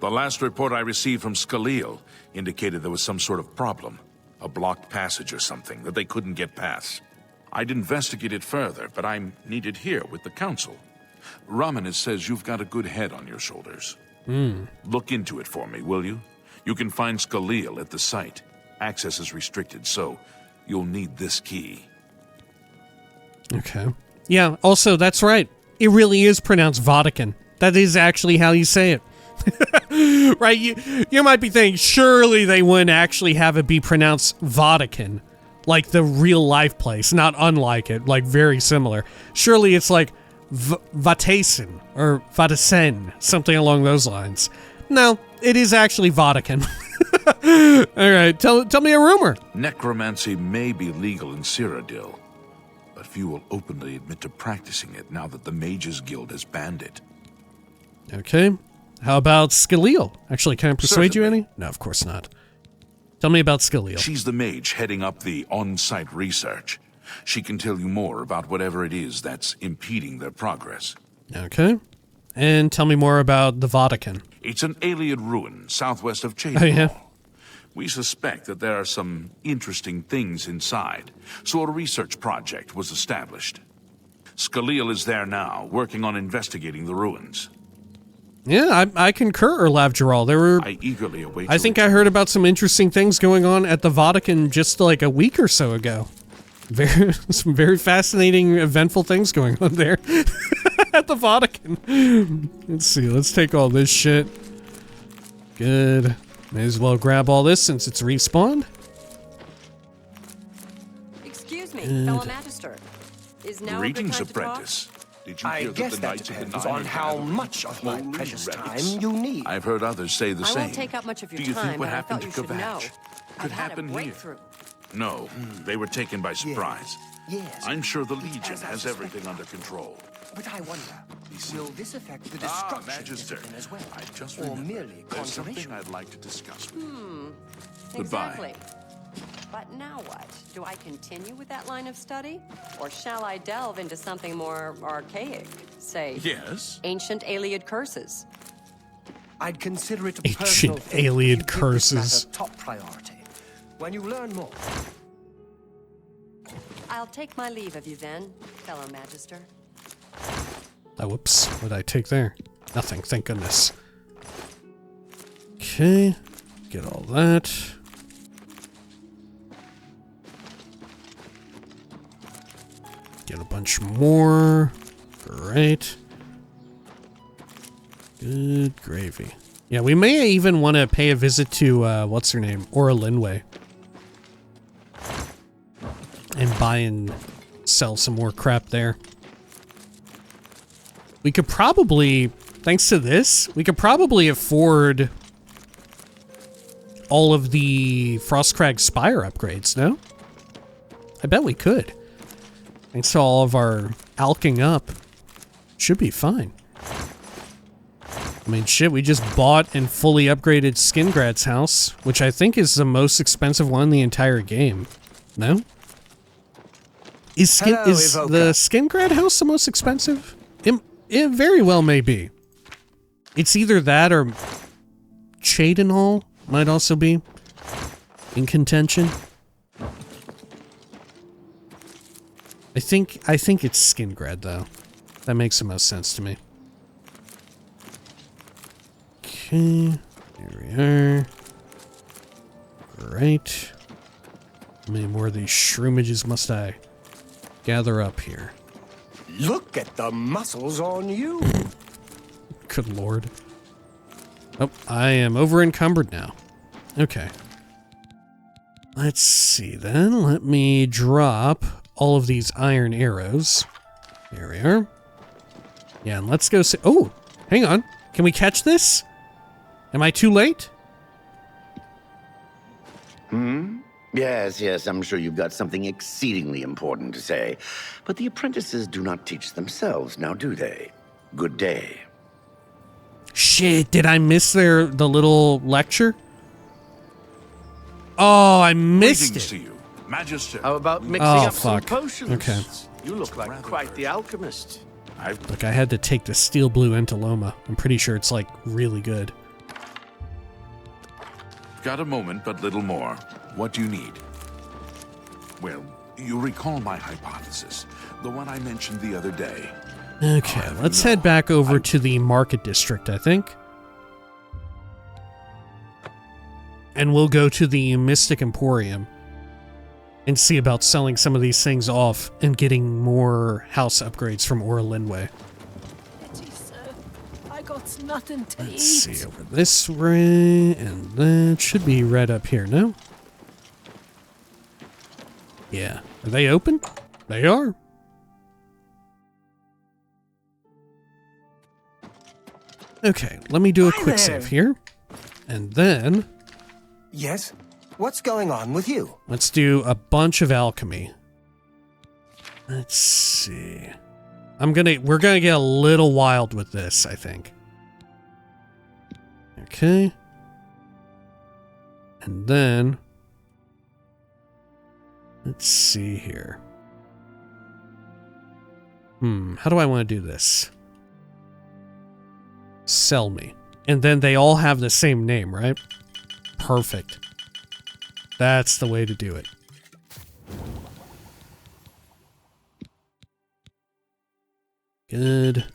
The last report I received from Skyrim indicated there was some sort of problem. A blocked passage or something that they couldn't get past. I'd investigate it further, but I'm needed here with the council. Raminus says you've got a good head on your shoulders. Look into it for me, will you? You can find Skyrim at the site. Access is restricted, so you'll need this key. Okay. Yeah, also, that's right. It really is pronounced Vatican. That is actually how you say it. Right? You might be thinking, surely they wouldn't actually have it be pronounced Vatican. Like the real life place, not unlike it, like very similar. Surely it's like Vatesen or Vatesen, something along those lines. No, it is actually Vatican. Alright, tell me a rumor. Necromancy may be legal in Cyrodiil, but few will openly admit to practicing it now that the Mages Guild has banned it. Okay. How about Skyrim? Actually, can I persuade you Certainly. any? No, of course not. Tell me about Skyrim. She's the mage heading up the on-site research. She can tell you more about whatever it is that's impeding their progress. Okay. And tell me more about the Vatican. It's an alien ruin southwest of Cyrodiil. Oh, yeah? We suspect that there are some interesting things inside, so a research project was established. Skyrim is there now, working on investigating the ruins. Yeah, I concur, Erlav Geralt. I eagerly await. I think I heard about some interesting things going on at the Vatican just like a week or so ago. Some very fascinating, eventful things going on there at the Vatican. Let's see. Let's take all this shit. Good. May as well grab all this since it's respawned. Excuse me, fellow Magister. Is now Greetings, a good time apprentice. Did you I hear guess that the that Knights of the depends Nine on are how gathering much of my holy precious relics? time you need. I've heard others say the I same. won't take up much of your Do you time, think what but I happened felt to you should know. Kvatch I've could had a happen here? breakthrough. No, they were taken by surprise. Yes. I'm sure the It's Legion as I has suspected. everything under control. But I wonder, will this affect the Ah, destruction Magister, discipline as well? I just or remembered. merely There's something conservation? I'd like to discuss with you. Goodbye. Exactly. But now what? Do I continue with that line of study? Or shall I delve into something more archaic? Say, Yes? ancient Iliad curses. I'd consider it a Ancient personal thing if Iliad you give this curses. matter top priority. When you learn more, I'll take my leave of you then, fellow Magister. Oh, whoops. What did I take there? Nothing, thank goodness. Okay. Get all that. Get a bunch more. Great. Good gravy. Yeah, we may even want to pay a visit to, what's her name? Aura Linway. And buy and sell some more crap there. We could probably, thanks to this, we could probably afford all of the Frostcrag Spire upgrades, no? I bet we could. Thanks to all of our alking up. Should be fine. I mean, shit, we just bought and fully upgraded Skingrad's house, which I think is the most expensive one in the entire game. No? Is Hello, the Skingrad house the most expensive? It very well may be. It's either that or Cheydinhall might also be in contention. I think it's Skingrad though. That makes the most sense to me. Okay, there we are. Right. How many more of these shroomages must I gather up here? Look at the muscles on you. Good lord. Oh, I am over encumbered now. Okay. Let's see then. Let me drop all of these iron arrows. There we are. Yeah, and let's go see. Oh, hang on. Can we catch this? Am I too late? Yes, I'm sure you've got something exceedingly important to say. But the apprentices do not teach themselves, now do they? Good day. Shit, did I miss the little lecture? Oh, I missed Greetings to it. you, Magister. How about mixing up some fuck. potions? Okay. You look like quite the alchemist. Look, I had to take the steel blue Entaloma. I'm pretty sure it's like really good. Got a moment, but little more. What do you need? Well, you recall my hypothesis, the one I mentioned the other day. Okay, let's head back over to the market district, I think. And we'll go to the Mystic Emporium and see about selling some of these things off and getting more house upgrades from Ora Linway. I got nothing to Let's see, over this way, and that should be right up here, no? Yeah. Are they open? They are. Okay, let me do a quick save here. And then... Yes? What's going on with you? let's do a bunch of alchemy. Let's see. We're gonna get a little wild with this, I think. Okay. And then... let's see here. How do I want to do this? Sell me. And then they all have the same name, right? Perfect. That's the way to do it. Good.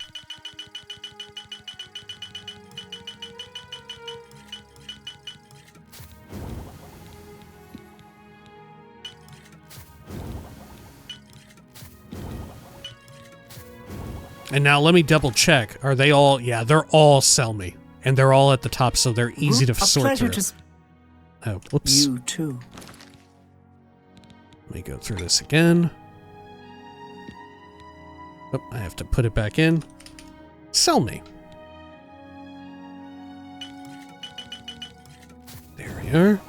And now let me double check. Are they all... yeah, they're all sell me. And they're all at the top, so they're easy to sort through. Oh, whoops. You too. Let me go through this again. Oh, I have to put it back in. Sell me. There we are.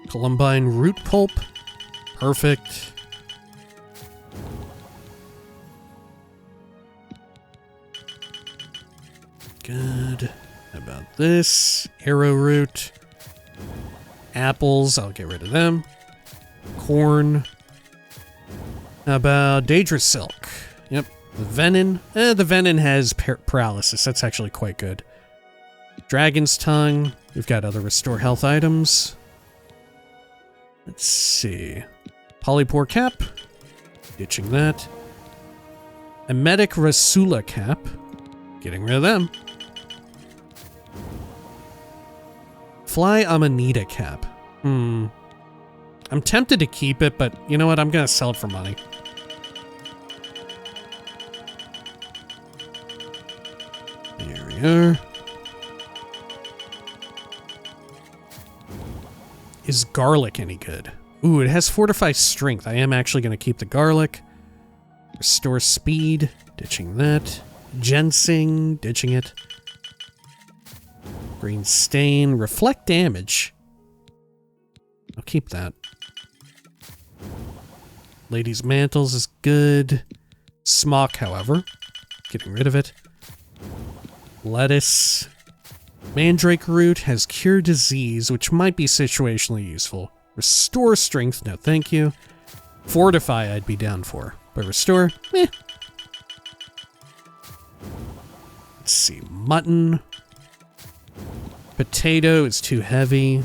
Columbine root pulp. Perfect. Good. How about this? Arrowroot. Apples. I'll get rid of them. Corn. How about Daedra Silk? Yep. The Venin. The Venin has paralysis. That's actually quite good. Dragon's Tongue. We've got other restore health items. Let's see. Polypore Cap. Ditching that. Emetic Rasula Cap. Getting rid of them. Fly Amanita Cap. I'm tempted to keep it, but you know what? I'm gonna sell it for money. Here we are. Is garlic any good? Ooh, it has fortified strength. I am actually gonna keep the garlic. Restore speed. Ditching that. Ginseng. Ditching it. Green stain. Reflect damage. I'll keep that. Ladies' Mantles is good. Smock, however. Getting rid of it. Lettuce. Mandrake root has cure disease, which might be situationally useful. Restore strength, no thank you. Fortify I'd be down for. But restore, eh. Let's see, mutton. Potato is too heavy.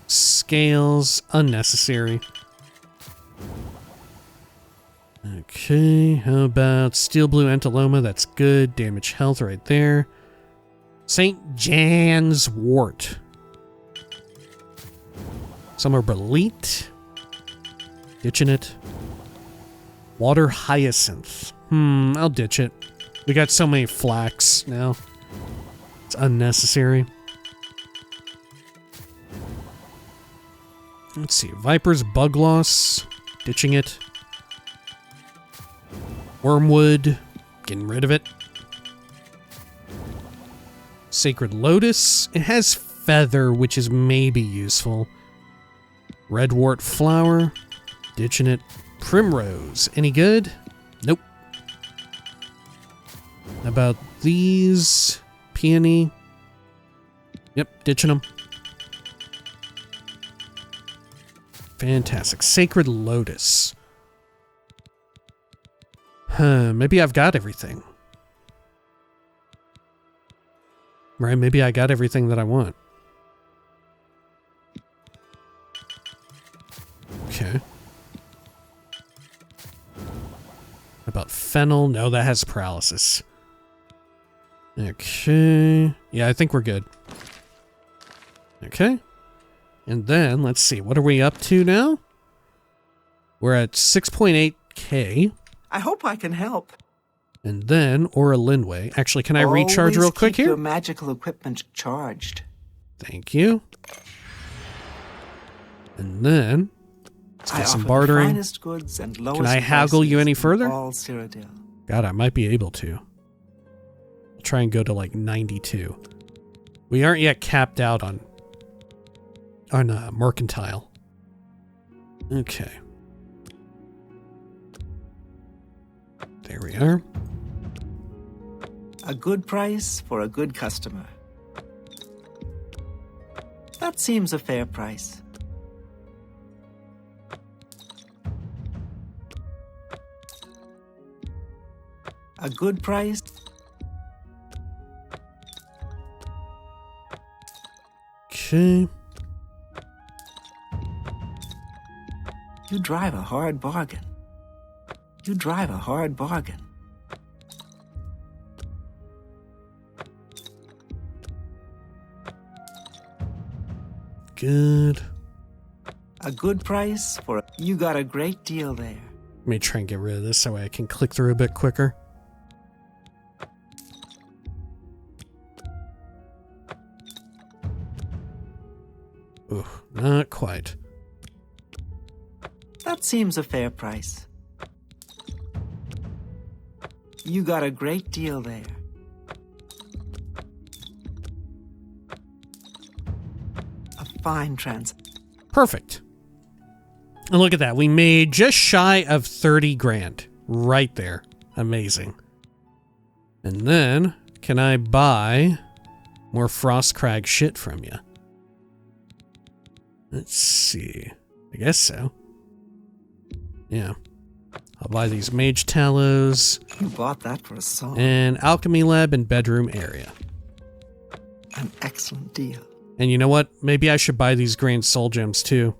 Scales, unnecessary. Okay, how about steel blue antiloma? That's good. Damage health right there. St. Jan's wart. Summer bolete. Ditching it. Water hyacinth. I'll ditch it. We got so many flax now. It's unnecessary. Let's see. Viper's bug loss. Ditching it. Wormwood. Getting rid of it. Sacred lotus. It has feather, which is maybe useful. Redwort flower. Ditching it. Primrose. Any good? Nope. How about these? Peony. Yep, ditching them. Fantastic. Sacred lotus. Maybe I've got everything. Right, maybe I got everything that I want. Okay. About fennel? No, that has paralysis. Okay. Yeah, I think we're good. Okay. And then, let's see, what are we up to now? We're at 6.8k. I hope I can help. And then, Aura Linway. Actually, can I recharge real quick here? Keep your magical equipment charged. Thank you. And then, let's get some bartering. Finest goods and lowest can I haggle you any further? All Cyrodiil. God, I might be able to. I'll try and go to like 92. We aren't yet capped out on mercantile. Okay. There we are. A good price for a good customer. That seems a fair price. A good price. Okay. You drive a hard bargain. You drive a hard bargain. Good. A good price for... You got a great deal there. Let me try and get rid of this so I can click through a bit quicker. Ooh, not quite. That seems a fair price. You got a great deal there. A fine Perfect. And look at that. We made just shy of 30 grand. Right there. Amazing. And then, can I buy more Frostcrag shit from you? Let's see. I guess so. Yeah. I'll buy these Mage Tallows. You bought that for a song. And Alchemy Lab and Bedroom Area. An excellent deal. And you know what? Maybe I should buy these Grand Soul Gems too.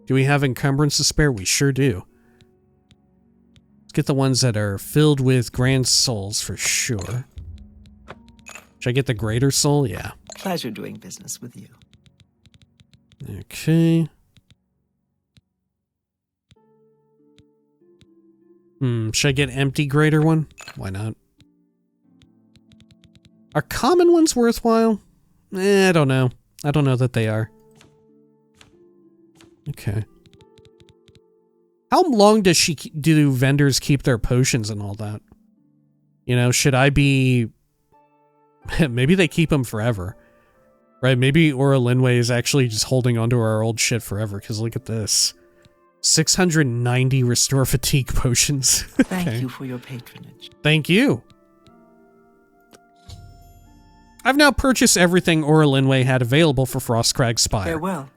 Do we have encumbrance to spare? We sure do. Let's get the ones that are filled with Grand Souls for sure. Should I get the Greater Soul? Yeah. Pleasure doing business with you. Okay. Should I get empty greater one? Why not? Are common ones worthwhile? I don't know. I don't know that they are. Okay. How long do vendors keep their potions and all that? You know, should I be... Maybe they keep them forever. Right? Maybe Aura Linway is actually just holding onto our old shit forever, because look at this. 690 restore fatigue potions. Thank you for your patronage. Thank you. I've now purchased everything Aura Linway had available for Frostcrag Spire. Farewell.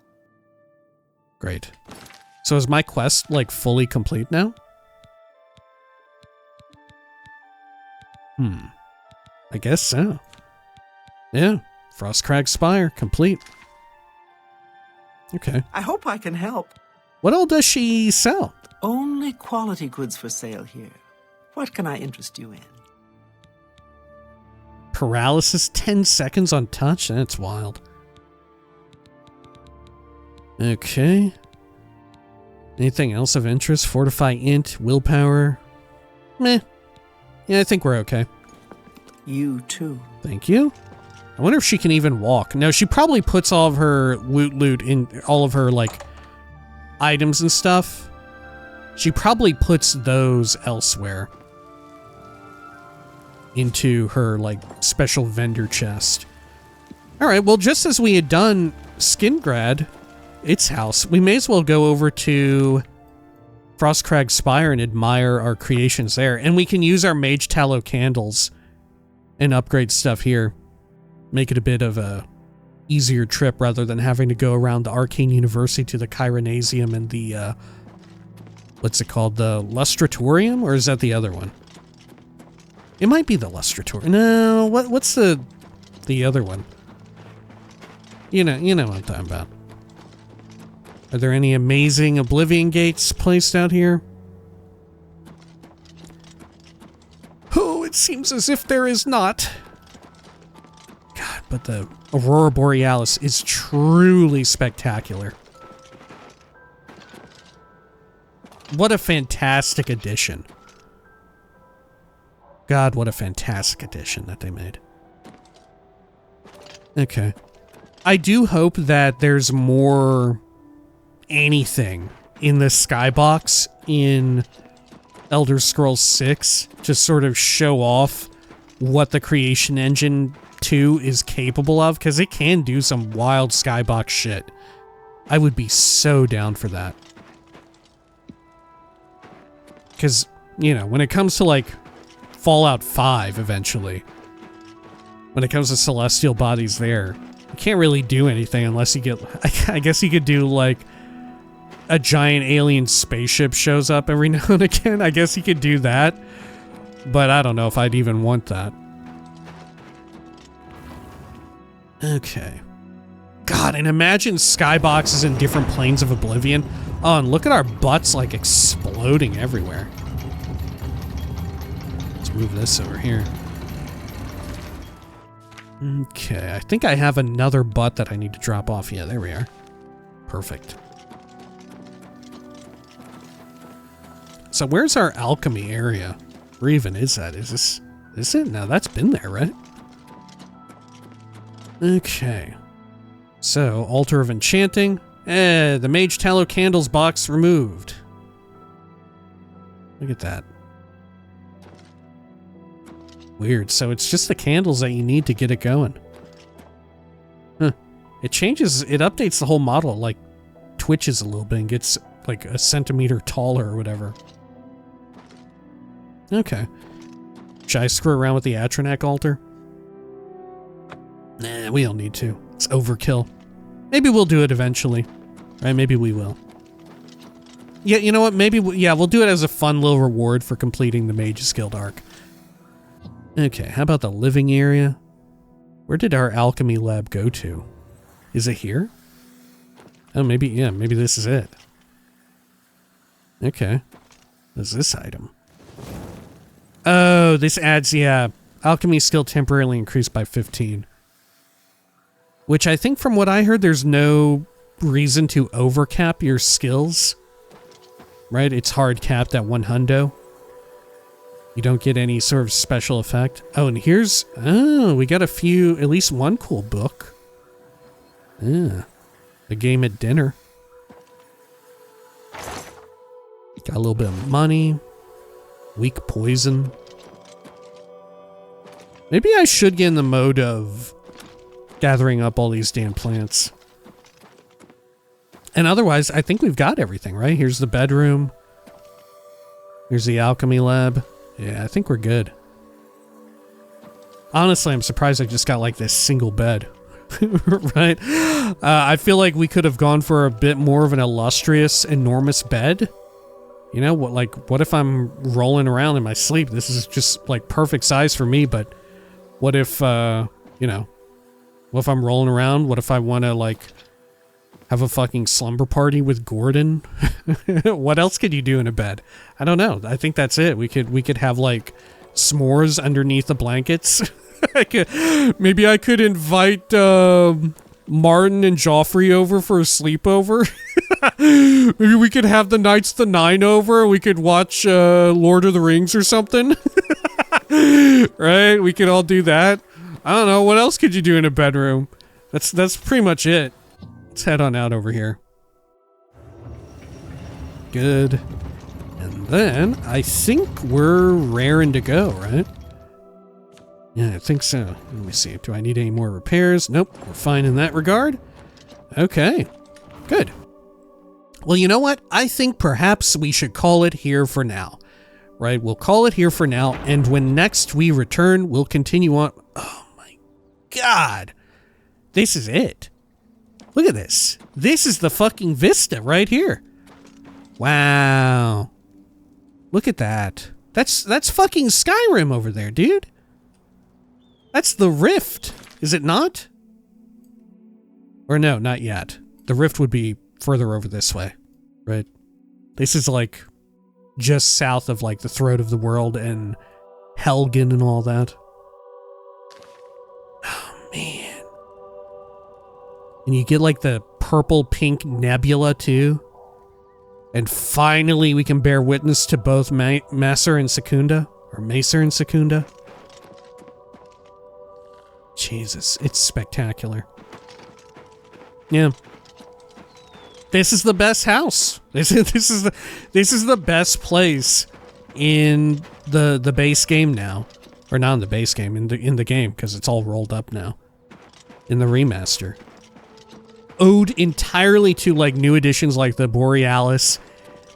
Great. So is my quest, like, fully complete now? I guess so. Yeah. Frostcrag Spire, complete. Okay. I hope I can help. What all does she sell? Only quality goods for sale here. What can I interest you in? Paralysis 10 seconds on touch? That's wild. Okay. Anything else of interest? Fortify int, willpower. Meh. Yeah, I think we're okay. You too. Thank you. I wonder if she can even walk. No, she probably puts all of her loot in all of her, like, items and stuff. She probably puts those elsewhere. Into her, like, special vendor chest. Alright, well, just as we had done Skingrad, its house, we may as well go over to Frostcrag Spire and admire our creations there. And we can use our Mage Tallow candles and upgrade stuff here. Make it a bit of a easier trip rather than having to go around the Arcane University to the Chironasium and the, what's it called? The Lustratorium? Or is that the other one? It might be the Lustratorium. No, what's the other one? You know what I'm talking about. Are there any amazing Oblivion gates placed out here? Oh, it seems as if there is not. God, but the Aurora Borealis is truly spectacular. What a fantastic addition. God, what a fantastic addition that they made. Okay. I do hope that there's more anything in the skybox in Elder Scrolls 6 to sort of show off what the Creation Engine 2 is capable of, because it can do some wild skybox shit. I would be so down for that. Because, you know, when it comes to, like, Fallout 5 eventually, when it comes to celestial bodies there, you can't really do anything unless you get, I guess you could do, like, a giant alien spaceship shows up every now and again. I guess you could do that, but I don't know if I'd even want that. Okay. God, and imagine skyboxes in different planes of Oblivion. Oh, and look at our butts, like, exploding everywhere. Let's move this over here. Okay, I think I have another butt that I need to drop off. Yeah, there we are. Perfect. So where's our alchemy area? Where even is that? Is it? No, that's been there, right? Okay. So, Altar of Enchanting. The Mage Tallow Candles box removed. Look at that. Weird. So it's just the candles that you need to get it going. Huh. It changes, it updates the whole model. Like, twitches a little bit and gets like a centimeter taller or whatever. Okay. Should I screw around with the Atronak altar? Nah, we don't need to. It's overkill. Maybe we'll do it eventually. Right? Maybe we will. Yeah, you know what? Maybe, we'll do it as a fun little reward for completing the Mage's Guild arc. Okay, how about the living area? Where did our alchemy lab go to? Is it here? Oh, maybe this is it. Okay. What's this item? Oh, this adds, alchemy skill temporarily increased by 15. Which I think from what I heard, there's no reason to overcap your skills. Right? It's hard capped at 100. You don't get any sort of special effect. Oh, and here's... Oh, we got at least one cool book. Yeah. The Game at Dinner. Got a little bit of money. Weak poison. Maybe I should get in the mode of gathering up all these damn plants. And otherwise, I think we've got everything, right? Here's the bedroom. Here's the alchemy lab. Yeah, I think we're good. Honestly, I'm surprised I just got like this single bed. right? I feel like we could have gone for a bit more of an illustrious, enormous bed. You know, what if I'm rolling around in my sleep? This is just like perfect size for me, but what if, what if I'm rolling around? What if I want to like have a fucking slumber party with Gordon? What else could you do in a bed? I don't know. I think that's it. We could have like s'mores underneath the blankets. Maybe I could invite Martin and Joffrey over for a sleepover. Maybe we could have the Knights the Nine over. We could watch Lord of the Rings or something. Right? We could all do that. I don't know. What else could you do in a bedroom? That's pretty much it. Let's head on out over here. Good. And then I think we're raring to go, right? Yeah, I think so. Let me see. Do I need any more repairs? Nope. We're fine in that regard. Okay. Good. Well, you know what? I think perhaps we should call it here for now. Right? We'll call it here for now. And when next we return, we'll continue on. Oh my God. This is it. Look at this. This is the fucking vista right here. Wow. Look at that. That's fucking Skyrim over there, dude. That's the Rift, is it not? Or no, not yet. The Rift would be further over this way, right? This is like just south of like the throat of the world and Helgen and all that. Oh, man. And you get like the purple-pink nebula too. And finally we can bear witness to both Macer and Secunda, or Macer and Secunda. Jesus, it's spectacular. Yeah. This is the best house. This is the best place in the base game now. Or not in the base game, in the game, because it's all rolled up now. In the remaster. Owed entirely to like new additions like the Borealis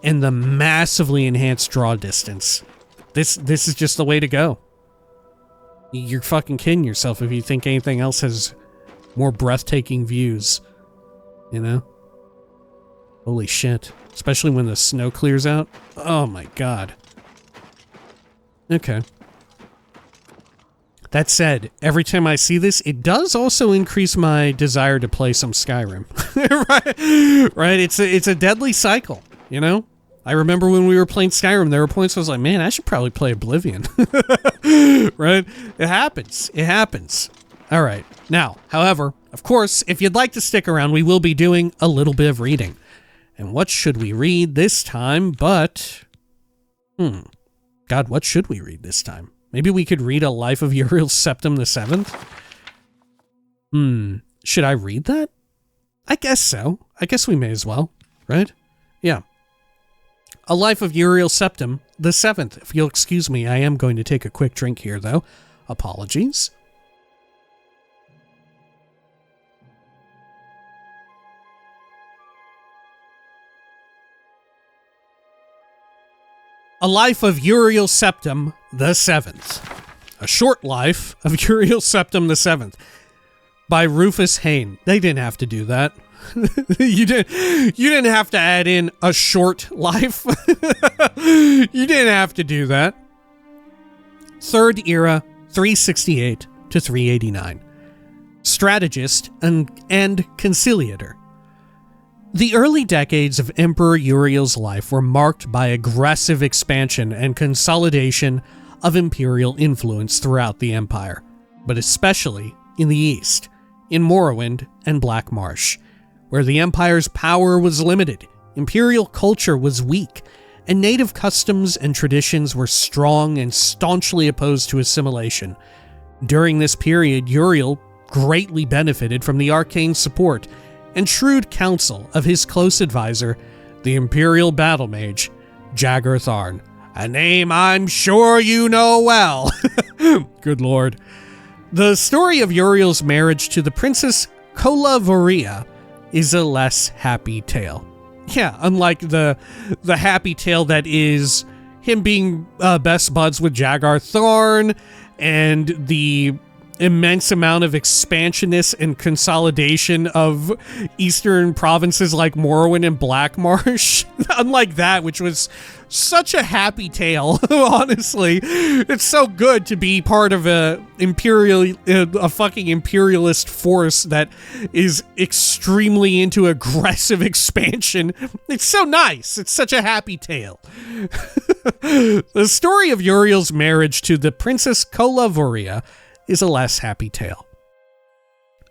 and the massively enhanced draw distance. This is just the way to go. You're fucking kidding yourself if you think anything else has more breathtaking views. You know? Holy shit. Especially when the snow clears out. Oh my God. Okay. That said, every time I see this, it does also increase my desire to play some Skyrim. Right? It's a deadly cycle, you know? I remember when we were playing Skyrim, there were points I was like, man, I should probably play Oblivion. Right? It happens. It happens. All right. Now, however, of course, if you'd like to stick around, we will be doing a little bit of reading. And what should we read this time but... God, what should we read this time? Maybe we could read A Life of Uriel Septim the Seventh? Should I read that? I guess so. I guess we may as well, right? Yeah. A Life of Uriel Septim the Seventh. If you'll excuse me, I am going to take a quick drink here, though. Apologies. A Life of Uriel Septim the Seventh. A Short Life of Uriel Septim the Seventh. By Rufus Hain. They didn't have to do that. You didn't have to add in a short life. You didn't have to do that. Third Era, 368 to 389. Strategist and conciliator. The early decades of Emperor Uriel's life were marked by aggressive expansion and consolidation of imperial influence throughout the empire, but especially in the east, in Morrowind and Black Marsh, where the empire's power was limited, imperial culture was weak, and native customs and traditions were strong and staunchly opposed to assimilation. During this period, Uriel greatly benefited from the arcane support and shrewd counsel of his close advisor, the Imperial Battle Mage, Jagger Tharn, a name I'm sure you know well. Good lord. The story of Uriel's marriage to the Princess Kola Voria is a less happy tale. Yeah, unlike the happy tale that is him being best buds with Jagger Tharn and the immense amount of expansionness and consolidation of eastern provinces like Morrowind and Blackmarsh. Unlike that, which was such a happy tale, honestly. It's so good to be part of a fucking imperialist force that is extremely into aggressive expansion. It's so nice. It's such a happy tale. The story of Uriel's marriage to the Princess Kolavoria is a less happy tale.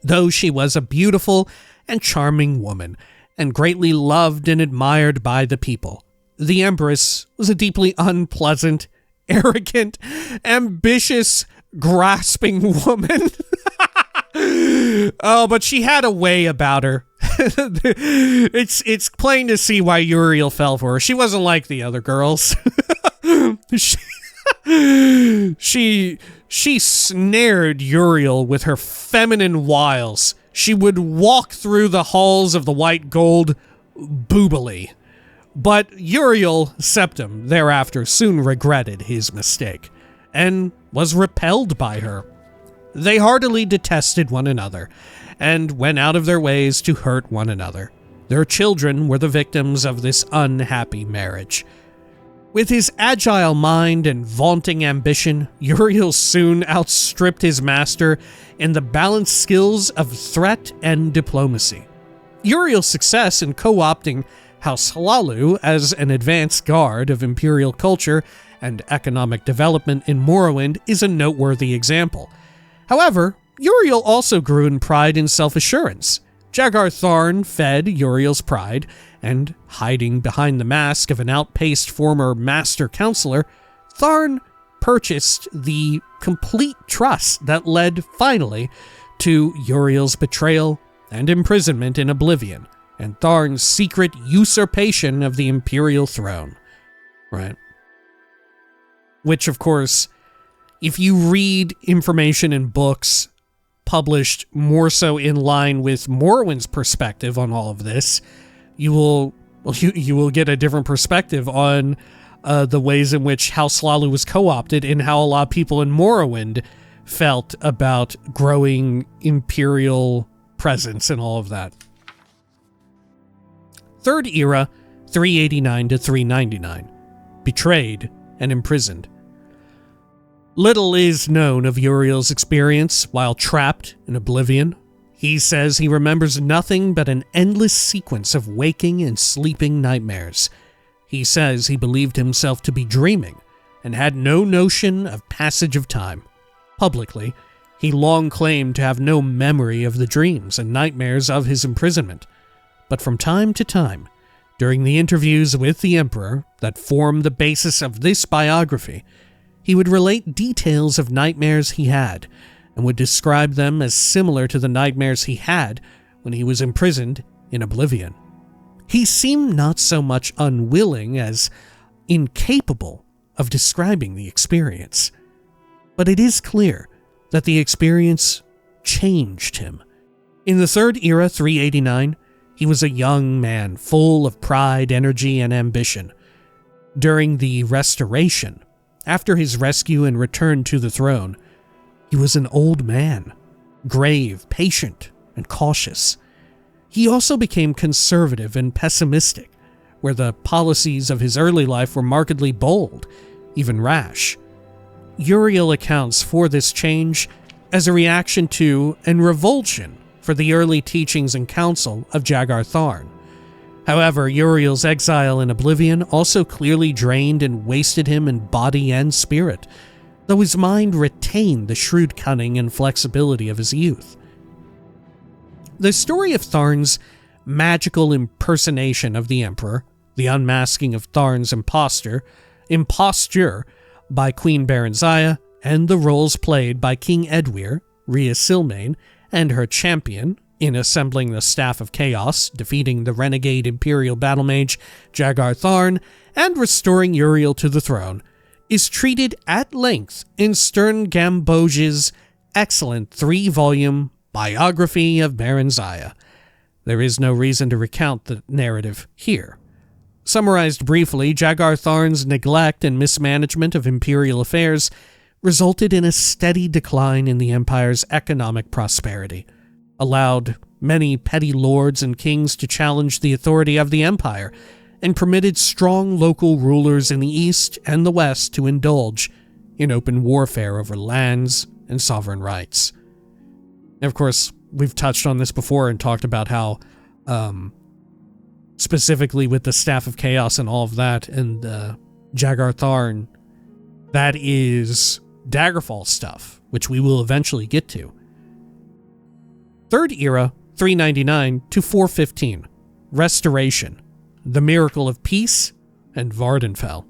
Though she was a beautiful and charming woman, and greatly loved and admired by the people, the Empress was a deeply unpleasant, arrogant, ambitious, grasping woman. Oh, but she had a way about her. It's plain to see why Uriel fell for her. She wasn't like the other girls. She snared Uriel with her feminine wiles. She would walk through the halls of the White Gold boobily. But Uriel Septim thereafter soon regretted his mistake, and was repelled by her. They heartily detested one another, and went out of their ways to hurt one another. Their children were the victims of this unhappy marriage. With his agile mind and vaunting ambition, Uriel soon outstripped his master in the balanced skills of threat and diplomacy. Uriel's success in co-opting House Hlalu as an advanced guard of imperial culture and economic development in Morrowind is a noteworthy example. However, Uriel also grew in pride and self-assurance. Jagar Tharn fed Uriel's pride, and hiding behind the mask of an outpaced former master counselor, Tharn purchased the complete trust that led, finally, to Uriel's betrayal and imprisonment in Oblivion, and Tharn's secret usurpation of the imperial throne. Right? Which, of course, if you read information in books published more so in line with Morrowind's perspective on all of this, you will get a different perspective on the ways in which House Hlalu was co-opted and how a lot of people in Morrowind felt about growing imperial presence and all of that. Third Era, 389 to 399. Betrayed and imprisoned. Little is known of Uriel's experience while trapped in Oblivion. He says he remembers nothing but an endless sequence of waking and sleeping nightmares. He says he believed himself to be dreaming and had no notion of passage of time. Publicly, he long claimed to have no memory of the dreams and nightmares of his imprisonment. But from time to time, during the interviews with the Emperor that form the basis of this biography, he would relate details of nightmares he had, and would describe them as similar to the nightmares he had when he was imprisoned in Oblivion. He seemed not so much unwilling as incapable of describing the experience. But it is clear that the experience changed him. In the Third Era, 389, he was a young man full of pride, energy, and ambition. During the Restoration, after his rescue and return to the throne, he was an old man, grave, patient, and cautious. He also became conservative and pessimistic, where the policies of his early life were markedly bold, even rash. Uriel accounts for this change as a reaction to and revulsion for the early teachings and counsel of Jagar Tharn. However, Uriel's exile in Oblivion also clearly drained and wasted him in body and spirit, though his mind retained the shrewd cunning and flexibility of his youth. The story of Tharn's magical impersonation of the Emperor, the unmasking of Tharn's imposture by Queen Baranziah, and the roles played by King Edwir, Rhea Silmain, and her champion, in assembling the Staff of Chaos, defeating the renegade Imperial battle mage Jagar Tharn, and restoring Uriel to the throne, is treated at length in Stern Gamboge's excellent 3-volume biography of Baranziah. There is no reason to recount the narrative here. Summarized briefly, Jagar Tharn's neglect and mismanagement of imperial affairs resulted in a steady decline in the Empire's economic prosperity, allowed many petty lords and kings to challenge the authority of the Empire, and permitted strong local rulers in the East and the West to indulge in open warfare over lands and sovereign rights. And of course, we've touched on this before and talked about how, specifically with the Staff of Chaos and all of that, and Jagar Tharn, that is Daggerfall stuff, which we will eventually get to. Third Era, 399 to 415. Restoration, the Miracle of Peace, and Vardenfell.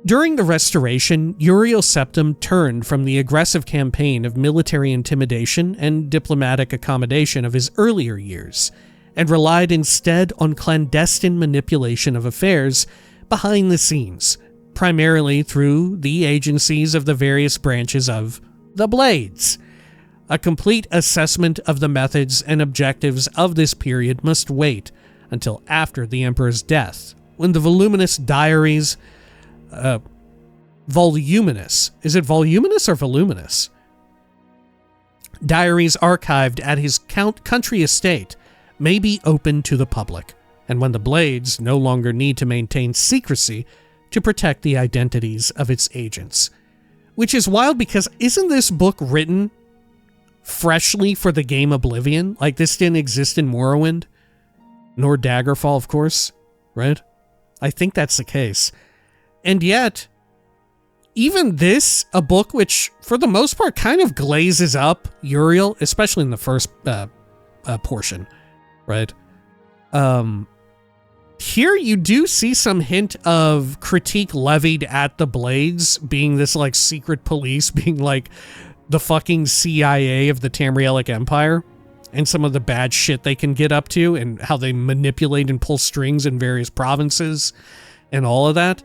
During the Restoration, Uriel Septim turned from the aggressive campaign of military intimidation and diplomatic accommodation of his earlier years, and relied instead on clandestine manipulation of affairs behind the scenes, primarily through the agencies of the various branches of the Blades. A complete assessment of the methods and objectives of this period must wait until after the Emperor's death, when the voluminous diaries... voluminous. Is it voluminous or voluminous? Diaries archived at his country estate may be open to the public, and when the Blades no longer need to maintain secrecy to protect the identities of its agents. Which is wild because isn't this book written freshly for the game Oblivion? Like, this didn't exist in Morrowind, nor Daggerfall, of course, right? I think that's the case. And yet, even this, a book which, for the most part, kind of glazes up Uriel, especially in the first portion, right? Here you do see some hint of critique levied at the Blades being this, like, secret police, being, like, the fucking CIA of the Tamrielic Empire, and some of the bad shit they can get up to, and how they manipulate and pull strings in various provinces, and all of that.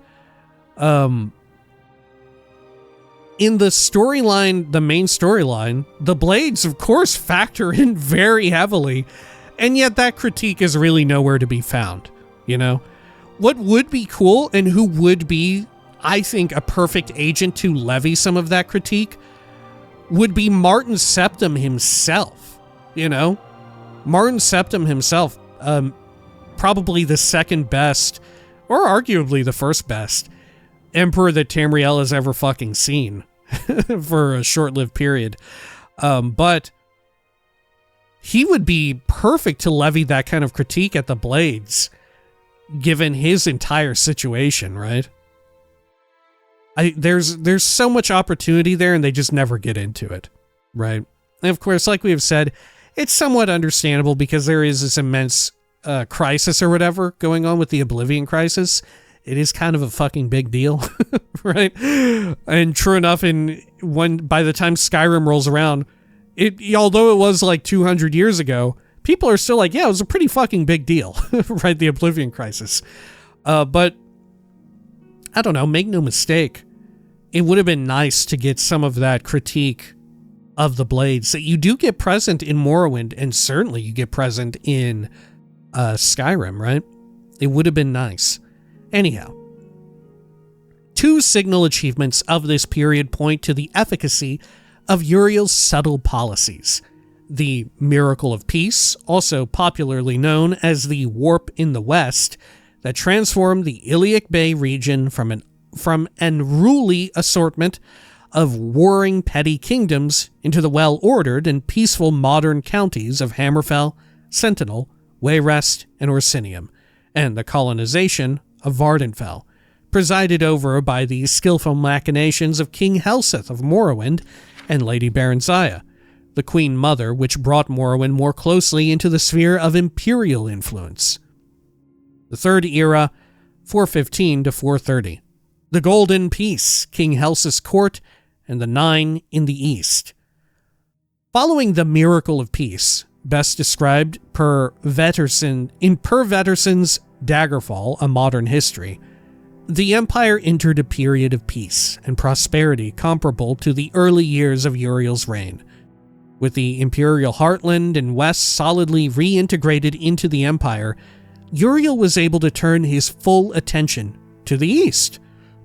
In the storyline, the main storyline, the Blades, of course, factor in very heavily, and yet that critique is really nowhere to be found, you know? What would be cool, and who would be, I think, a perfect agent to levy some of that critique, would be Martin Septim himself, you know? Martin Septim himself, probably the second best, or arguably the first best, emperor that Tamriel has ever fucking seen for a short-lived period. But he would be perfect to levy that kind of critique at the Blades, given his entire situation, right? There's so much opportunity there, and they just never get into it, right? And of course, like we have said, it's somewhat understandable because there is this immense crisis or whatever going on with the Oblivion crisis. It is kind of a fucking big deal, right? And true enough, by the time Skyrim rolls around, although it was like 200 years ago, people are still like, yeah, it was a pretty fucking big deal, right? The Oblivion crisis. But I don't know, make no mistake, it would have been nice to get some of that critique of the Blades that you do get present in Morrowind, and certainly you get present in Skyrim, right? It would have been nice. Anyhow, two signal achievements of this period point to the efficacy of Uriel's subtle policies. The Miracle of Peace, also popularly known as the Warp in the West, that transformed the Iliac Bay region from an unruly assortment of warring petty kingdoms into the well-ordered and peaceful modern counties of Hammerfell, Sentinel, Wayrest, and Orsinium, and the colonization of Vardenfell, presided over by the skillful machinations of King Helseth of Morrowind and Lady Baronziah, the Queen Mother, which brought Morrowind more closely into the sphere of imperial influence. The Third Era, 415 to 430. The Golden Peace, King Helseth's court, and the Nine in the East. Following the Miracle of Peace, best described per Vetterson's Daggerfall, A Modern History, the Empire entered a period of peace and prosperity comparable to the early years of Uriel's reign. With the Imperial Heartland and West solidly reintegrated into the Empire, Uriel was able to turn his full attention to the East,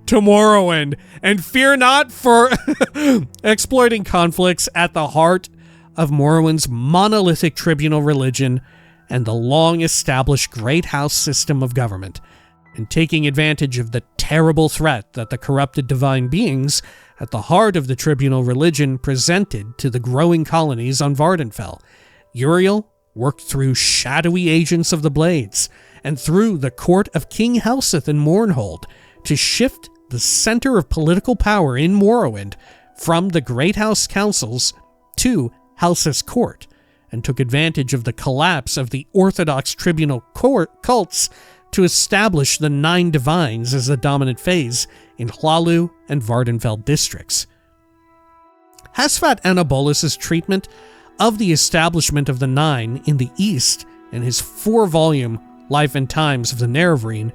to Morrowind, and fear not for exploiting conflicts at the heart of Morrowind's monolithic tribunal religion and the long-established Great House system of government, and taking advantage of the terrible threat that the corrupted divine beings at the heart of the tribunal religion presented to the growing colonies on Vardenfell. Uriel worked through shadowy agents of the Blades and through the court of King Helseth in Mournhold to shift the center of political power in Morrowind from the Great House councils to Helseth's court, and took advantage of the collapse of the Orthodox tribunal cults to establish the 9 divines as the dominant phase in Hlaalu and Vardenfell districts. Hasfat Anabolus's treatment of the establishment of the 9 in the East in his 4-volume Life and Times of the Nerevarine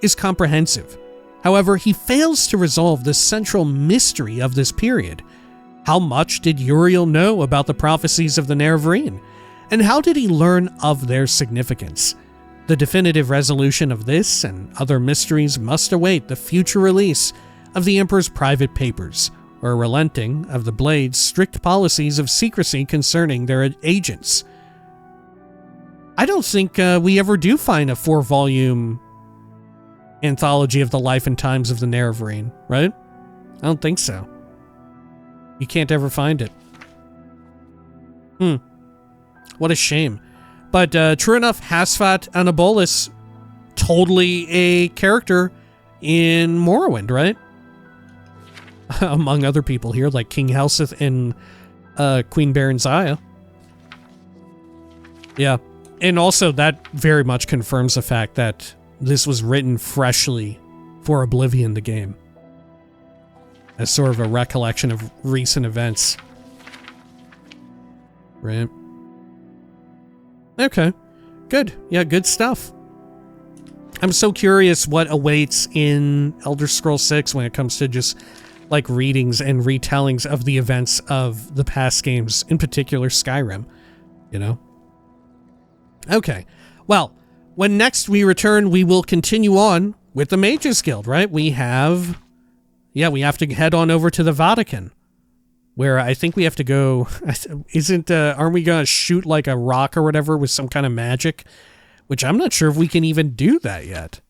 is comprehensive. However, he fails to resolve the central mystery of this period. How much did Uriel know about the prophecies of the Nerevarine? And how did he learn of their significance? The definitive resolution of this and other mysteries must await the future release of the Emperor's private papers, or a relenting of the Blades' strict policies of secrecy concerning their agents. I don't think we ever do find a 4-volume anthology of the life and times of the Nerevarine, right? I don't think so. You can't ever find it. What a shame. But true enough, Hasfat Anabolus, totally a character in Morrowind, right? Among other people here, like King Helseth and Queen Baronziah. Yeah. And also, that very much confirms the fact that this was written freshly for Oblivion, the game, as sort of a recollection of recent events. Right. Okay. Good. Yeah, good stuff. I'm so curious what awaits in Elder Scrolls 6 when it comes to just, like, readings and retellings of the events of the past games, in particular Skyrim, you know? Okay. Well, when next we return, we will continue on with the Mages Guild, right? We have to head on over to the Vatican, where I think we have to go. Aren't we going to shoot like a rock or whatever with some kind of magic? Which I'm not sure if we can even do that yet.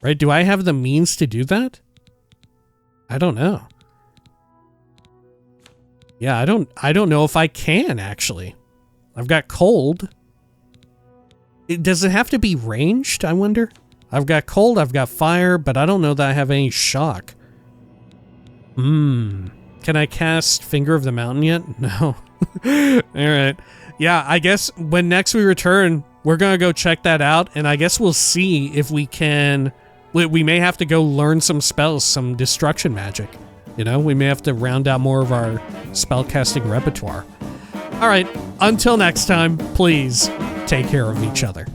Right? Do I have the means to do that? I don't know. Yeah, I don't know if I can, actually. I've got cold. Does it have to be ranged, I wonder? I've got cold, I've got fire, but I don't know that I have any shock. Can I cast Finger of the Mountain yet? No. Alright. Yeah, I guess when next we return, we're gonna go check that out, and I guess we'll see if we can... We may have to go learn some spells, some destruction magic. You know, we may have to round out more of our spellcasting repertoire. Alright, until next time, please take care of each other.